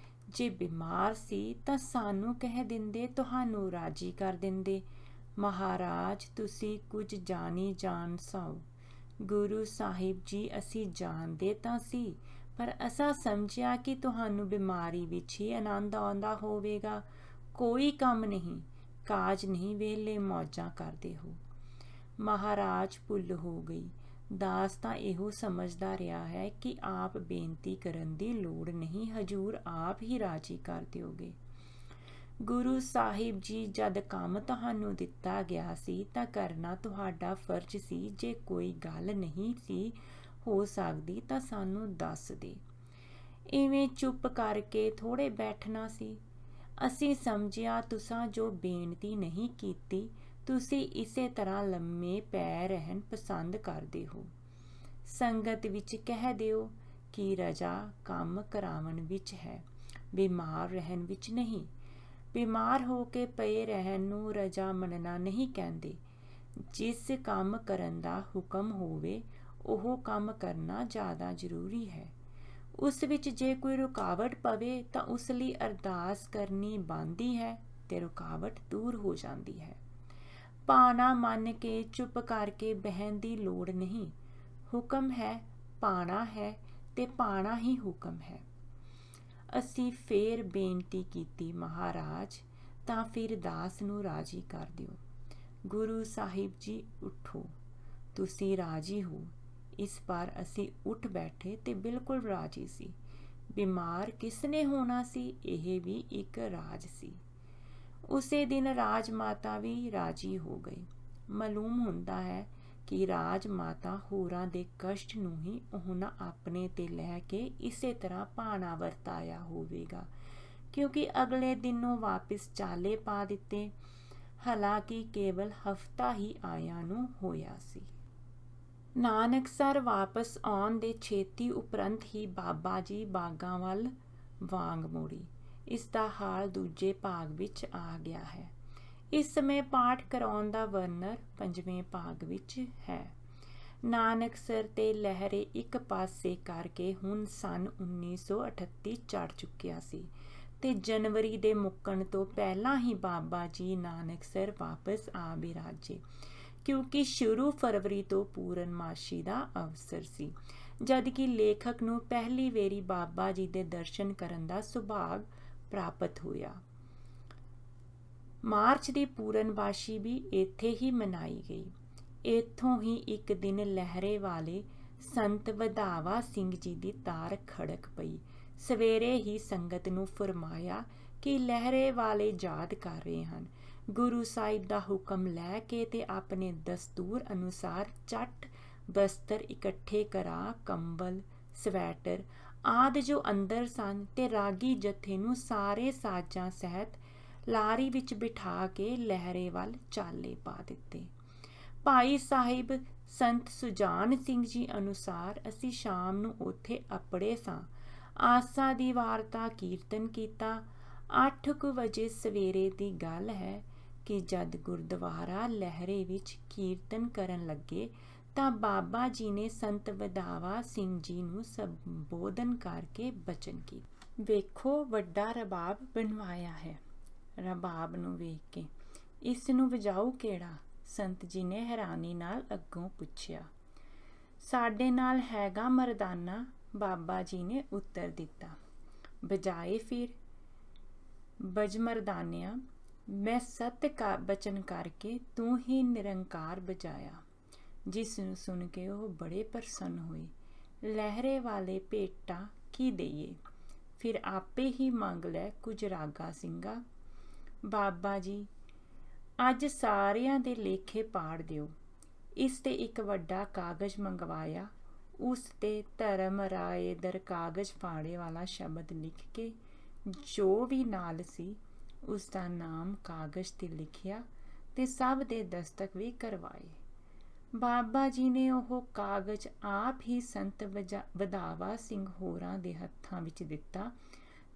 ਜੇ ਬਿਮਾਰ ਸੀ ਤਾਂ ਸਾਨੂੰ ਕਹਿ ਦਿੰਦੇ, ਤੁਹਾਨੂੰ ਰਾਜੀ ਕਰ ਦਿੰਦੇ। ਮਹਾਰਾਜ ਤੁਸੀਂ ਕੁਝ ਜਾਣੀ ਜਾਣ ਸਾਓ। ਗੁਰੂ ਸਾਹਿਬ ਜੀ ਅਸੀਂ ਜਾਣਦੇ ਤਾਂ ਸੀ ਪਰ ਅਸਾਂ ਸਮਝਿਆ ਕਿ ਤੁਹਾਨੂੰ ਬਿਮਾਰੀ ਵਿੱਚ ਹੀ ਆਨੰਦ ਆਉਂਦਾ ਹੋਵੇਗਾ। ਕੋਈ ਕੰਮ ਨਹੀਂ, ਕਾਜ ਨਹੀਂ, ਵਿਹਲੇ ਮੌਜਾਂ ਕਰਦੇ ਹੋ। ਮਹਾਰਾਜ ਭੁੱਲ ਹੋ ਗਈ। ਦਾਸ ਤਾਂ ਇਹੋ ਸਮਝਦਾ ਰਿਹਾ ਹੈ ਕਿ ਆਪ ਬੇਨਤੀ ਕਰਨ ਦੀ ਲੋੜ ਨਹੀਂ, ਹਜੂਰ ਆਪ ਹੀ ਰਾਜੀ ਕਰ ਦਿਓਗੇ। ਗੁਰੂ ਸਾਹਿਬ ਜੀ ਜਦ ਕੰਮ ਤੁਹਾਨੂੰ ਦਿੱਤਾ ਗਿਆ ਸੀ ਤਾਂ ਕਰਨਾ ਤੁਹਾਡਾ ਫਰਜ਼ ਸੀ। ਜੇ ਕੋਈ ਗੱਲ ਨਹੀਂ ਸੀ ਹੋ ਸਕਦੀ ਤਾਂ ਸਾਨੂੰ ਦੱਸ ਦੇ। ਇਵੇਂ ਚੁੱਪ ਕਰਕੇ ਥੋੜੇ ਬੈਠਣਾ ਸੀ। ਅਸੀਂ ਸਮਝਿਆ ਤੁਸਾਂ ਜੋ ਬੇਨਤੀ ਨਹੀਂ ਕੀਤੀ, ਤੁਸੀਂ ਇਸੇ ਤਰ੍ਹਾਂ ਲੰਮੇ ਪੈ ਰਹਿਣ ਪਸੰਦ ਕਰਦੇ ਹੋ। ਸੰਗਤ ਵਿੱਚ ਕਹਿ ਦਿਓ ਕਿ ਰਜਾ ਕੰਮ ਕਰਾਉਣ ਵਿੱਚ ਹੈ, ਬਿਮਾਰ ਰਹਿਣ ਵਿੱਚ ਨਹੀਂ। ਬਿਮਾਰ ਹੋ ਕੇ ਪਏ ਰਹਿਣ ਨੂੰ ਰਜਾ ਮੰਨਣਾ ਨਹੀਂ ਕਹਿੰਦੇ। ਜਿਸ ਕੰਮ ਕਰਨ ਦਾ ਹੁਕਮ ਹੋਵੇ ਉਹ ਕੰਮ ਕਰਨਾ ਜ਼ਿਆਦਾ ਜ਼ਰੂਰੀ ਹੈ। ਉਸ ਵਿੱਚ ਜੇ ਕੋਈ ਰੁਕਾਵਟ ਪਵੇ ਤਾਂ ਉਸ ਲਈ ਅਰਦਾਸ ਕਰਨੀ ਬਣਦੀ ਹੈ ਤੇ ਰੁਕਾਵਟ ਦੂਰ ਹੋ ਜਾਂਦੀ ਹੈ। ਪਾਣਾ ਮੰਨ ਕੇ ਚੁੱਪ ਕਰਕੇ ਬਹਿਣ ਦੀ ਲੋੜ ਨਹੀਂ। ਹੁਕਮ ਹੈ, ਪਾਣਾ ਹੈ ਤੇ ਪਾਣਾ ਹੀ ਹੁਕਮ ਹੈ। ਅਸੀਂ ਫੇਰ ਬੇਨਤੀ ਕੀਤੀ, ਮਹਾਰਾਜ ਤਾਂ ਫਿਰ ਦਾਸ ਨੂੰ ਰਾਜੀ ਕਰ ਦਿਓ। ਗੁਰੂ ਸਾਹਿਬ ਜੀ ਉਠੋ, ਤੁਸੀਂ ਰਾਜੀ ਹੋ। ਇਸ ਵਾਰ ਅਸੀਂ ਉੱਠ ਬੈਠੇ ਤੇ ਬਿਲਕੁਲ ਰਾਜੀ ਸੀ। ਬਿਮਾਰ ਕਿਸ ਨੇ ਹੋਣਾ ਸੀ, ਇਹ ਵੀ ਇੱਕ ਰਾਜ ਸੀ। ਉਸੇ ਦਿਨ ਰਾਜ ਮਾਤਾ ਵੀ ਰਾਜੀ ਹੋ ਗਈ। ਮਾਲੂਮ ਹੁੰਦਾ ਹੈ ਕਿ ਰਾਜ ਮਾਤਾ ਹੋਰਾਂ ਦੇ ਕਸ਼ਟ ਨੂੰ ਹੀ ਉਹਨਾਂ ਆਪਣੇ ਤੇ ਲੈ ਕੇ ਇਸੇ ਤਰ੍ਹਾਂ ਭਾਣਾ ਵਰਤਾਇਆ ਹੋਵੇਗਾ, ਕਿਉਂਕਿ ਅਗਲੇ ਦਿਨੋਂ ਵਾਪਿਸ ਚਾਲੇ ਪਾ ਦਿੱਤੇ। ਹਾਲਾਂਕਿ ਕੇਵਲ ਹਫ਼ਤਾ ਹੀ ਆਇਆਂ ਨੂੰ ਹੋਇਆ ਸੀ। ਨਾਨਕਸਰ ਵਾਪਸ ਆਉਣ ਦੇ ਛੇਤੀ ਉਪਰੰਤ ਹੀ ਬਾਬਾ ਜੀ ਬਾਗਾਂ ਵੱਲ ਵਾਂਗ ਮੋੜੀ। ਇਸ ਦਾ ਹਾਲ ਦੂਜੇ ਭਾਗ ਵਿੱਚ ਆ ਗਿਆ ਹੈ। ਇਸ ਸਮੇਂ ਪਾਠ ਕਰਾਉਣ ਦਾ ਵਰਣਨ 5ਵੇਂ ਭਾਗ ਵਿੱਚ ਹੈ। ਨਾਨਕਸਰ ਤੇ ਲਹਿਰੇ ਇੱਕ ਪਾਸੇ ਕਰਕੇ ਹੁਣ ਸੰਨ 1938 ਚੜ੍ਹ ਚੁੱਕਿਆ ਸੀ ਤੇ ਜਨਵਰੀ ਦੇ ਮੁੱਕਣ ਤੋਂ ਪਹਿਲਾਂ ਹੀ ਬਾਬਾ ਜੀ ਨਾਨਕਸਰ ਵਾਪਸ ਆ ਬਿਰਾਜੇ, ਕਿਉਂਕਿ ਸ਼ੁਰੂ ਫਰਵਰੀ ਤੋਂ ਪੂਰਨਮਾਸ਼ੀ ਦਾ ਅਵਸਰ ਸੀ, ਜਦ ਕਿ ਲੇਖਕ ਨੂੰ ਪਹਿਲੀ ਵੇਰੀ ਬਾਬਾ ਜੀ ਦੇ ਦਰਸ਼ਨ ਕਰਨ ਦਾ ਸੁਭਾਗ ਪ੍ਰਾਪਤ ਹੋਇਆ। ਮਾਰਚ ਦੀ ਪੂਰਨਮਾਸ਼ੀ ਵੀ ਇੱਥੇ ਹੀ ਮਨਾਈ ਗਈ। ਇੱਥੋਂ ਹੀ ਇੱਕ ਦਿਨ ਲਹਿਰੇ ਵਾਲੇ ਸੰਤ ਵਧਾਵਾ ਸਿੰਘ ਜੀ ਦੀ ਤਾਰ ਖੜਕ ਪਈ। ਸਵੇਰੇ ਹੀ ਸੰਗਤ ਨੂੰ ਫਰਮਾਇਆ ਕਿ ਲਹਿਰੇ ਵਾਲੇ ਯਾਦ ਕਰ ਰਹੇ ਹਨ। ਗੁਰੂ ਸਾਹਿਬ ਦਾ ਹੁਕਮ ਲੈ ਕੇ ਤੇ ਆਪਣੇ ਦਸਤੂਰ ਅਨੁਸਾਰ ਝੱਟ ਬਸਤਰ ਇਕੱਠੇ ਕਰਾ ਕੰਬਲ, ਸਵੈਟਰ ਆਦਿ ਜੋ ਅੰਦਰ ਸਨ ਤੇ ਰਾਗੀ ਜਥੇ ਨੂੰ ਸਾਰੇ ਸਾਜ਼ਾਂ ਸਹਿਤ ਲਾਰੀ ਵਿੱਚ ਬਿਠਾ ਕੇ ਲਹਿਰੇ ਵੱਲ ਚਾਲੇ ਪਾ ਦਿੱਤੇ। ਭਾਈ ਸਾਹਿਬ ਸੰਤ ਸੁਜਾਨ ਸਿੰਘ ਜੀ ਅਨੁਸਾਰ ਅਸੀਂ ਸ਼ਾਮ ਨੂੰ ਉੱਥੇ ਅੱਪੜੇ ਸਾਂ। ਆਸਾ ਦੀ ਵਾਰਤਾ ਕੀਰਤਨ ਕੀਤਾ। 8 ਵਜੇ ਸਵੇਰੇ ਦੀ ਗੱਲ ਹੈ ਕਿ ਜਦ ਗੁਰਦੁਆਰਾ ਲਹਿਰੇ ਵਿੱਚ ਕੀਰਤਨ ਕਰਨ ਲੱਗੇ ਤਾਂ ਬਾਬਾ ਜੀ ਨੇ ਸੰਤ ਵਧਾਵਾ ਸਿੰਘ ਜੀ ਨੂੰ ਸੰਬੋਧਨ ਕਰਕੇ ਬਚਨ ਕੀਤੇ। ਵੇਖੋ ਵੱਡਾ ਰਬਾਬ ਬਣਵਾਇਆ ਹੈ। ਰਬਾਬ ਨੂੰ ਵੇਖ ਕੇ ਇਸ ਨੂੰ ਵਜਾਊ ਕਿਹੜਾ? ਸੰਤ ਜੀ ਨੇ ਹੈਰਾਨੀ ਨਾਲ ਅੱਗੋਂ ਪੁੱਛਿਆ। ਸਾਡੇ ਨਾਲ ਹੈਗਾ ਮਰਦਾਨਾ, ਬਾਬਾ ਜੀ ਨੇ ਉੱਤਰ ਦਿੱਤਾ। ਬਜਾਏ ਫਿਰ? ਬਜ ਮਰਦਾਨਿਆ, ਮੈਂ ਸਤ ਬਚਨ ਕਰਕੇ ਤੂੰ ਹੀ ਨਿਰੰਕਾਰ ਬਜਾਇਆ। ਜਿਸ ਨੂੰ ਸੁਣ ਕੇ ਉਹ ਬੜੇ ਪ੍ਰਸੰਨ ਹੋਏ। ਲਹਿਰੇ ਵਾਲੇ ਭੇਟਾ ਕੀ ਦੇਈਏ? ਫਿਰ ਆਪੇ ਹੀ ਮੰਗ ਲੈ ਕੁਝ ਰਾਗਾ ਸਿੰਘਾ। ਬਾਬਾ ਜੀ, ਅੱਜ ਸਾਰਿਆਂ ਦੇ ਲੇਖੇ ਪਾੜ ਦਿਓ। ਇਸ ਤੇ ਇੱਕ ਵੱਡਾ ਕਾਗਜ਼ ਮੰਗਵਾਇਆ। ਉਸ ਤੇ ਧਰਮ ਰਾਏ ਦਰ ਕਾਗਜ਼ ਫਾੜੇ ਵਾਲਾ ਸ਼ਬਦ ਲਿਖ ਕੇ ਜੋ ਵੀ ਨਾਲ ਸੀ ਉਸ ਦਾ ਨਾਮ ਕਾਗਜ਼ ਤੇ ਲਿਖਿਆ ਤੇ ਸਭ ਦੇ ਦਸਤਕ ਵੀ ਕਰਵਾਏ। ਬਾਬਾ ਜੀ ਨੇ ਉਹ ਕਾਗਜ਼ ਆਪ ਹੀ ਸੰਤ ਵਧਾਵਾ ਸਿੰਘ ਹੋਰਾਂ ਦੇ ਹੱਥਾਂ ਵਿੱਚ ਦਿੱਤਾ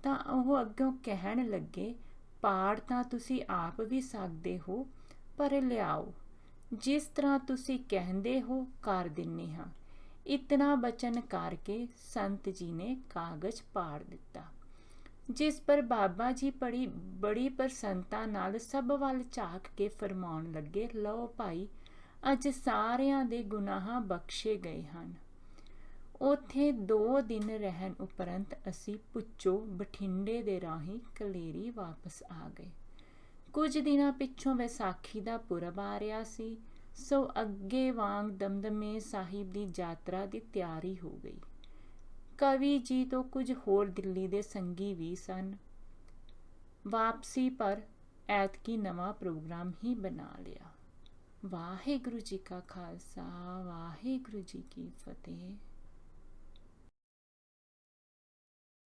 ਤਾਂ ਉਹ ਅੱਗੋਂ ਕਹਿਣ ਲੱਗੇ, ਪਾੜ ਤਾਂ ਤੁਸੀਂ ਆਪ ਵੀ ਸਕਦੇ ਹੋ, ਪਰ ਲਿਆਓ, ਜਿਸ ਤਰ੍ਹਾਂ ਤੁਸੀਂ ਕਹਿੰਦੇ ਹੋ ਕਰ ਦਿੰਦੇ ਹਾਂ। ਇਤਨਾ ਬਚਨ ਕਰਕੇ ਸੰਤ ਜੀ ਨੇ ਕਾਗਜ਼ ਪਾੜ ਦਿੱਤਾ, ਜਿਸ ਪਰ ਬਾਬਾ ਜੀ ਬੜੀ ਪ੍ਰਸੰਨਤਾ ਨਾਲ ਸਭ ਵੱਲ ਝਾਕ ਕੇ ਫਰਮਾਉਣ ਲੱਗੇ, ਲਓ ਭਾਈ, ਅੱਜ ਸਾਰਿਆਂ ਦੇ ਗੁਨਾਹ ਬਖਸ਼ੇ ਗਏ ਹਨ। ਉੱਥੇ 2 ਦਿਨ ਰਹਿਣ ਉਪਰੰਤ ਅਸੀਂ ਪੁੱਚੋ ਬਠਿੰਡੇ ਦੇ ਰਾਹੀਂ ਕਲੇਰੀ ਵਾਪਸ ਆ ਗਏ। ਕੁਝ ਦਿਨਾਂ ਪਿੱਛੋਂ ਵਿਸਾਖੀ ਦਾ ਪੁਰਬ ਆ ਰਿਹਾ ਸੀ, ਸੋ ਅੱਗੇ ਵਾਂਗ ਦਮਦਮੇ ਸਾਹਿਬ ਦੀ ਯਾਤਰਾ ਦੀ ਤਿਆਰੀ ਹੋ ਗਈ। ਕਵੀ ਜੀ ਤੋਂ ਕੁਝ ਹੋਰ ਦਿੱਲੀ ਦੇ ਸੰਗੀ ਵੀ ਸਨ। ਵਾਪਸੀ ਪਰ ਐਤਕੀ ਨਵਾਂ ਪ੍ਰੋਗਰਾਮ ਹੀ ਬਣਾ ਲਿਆ। ਵਾਹਿਗੁਰੂ ਜੀ ਕਾ ਖਾਲਸਾ, ਵਾਹਿਗੁਰੂ ਜੀ ਕੀ ਫਤਿਹ।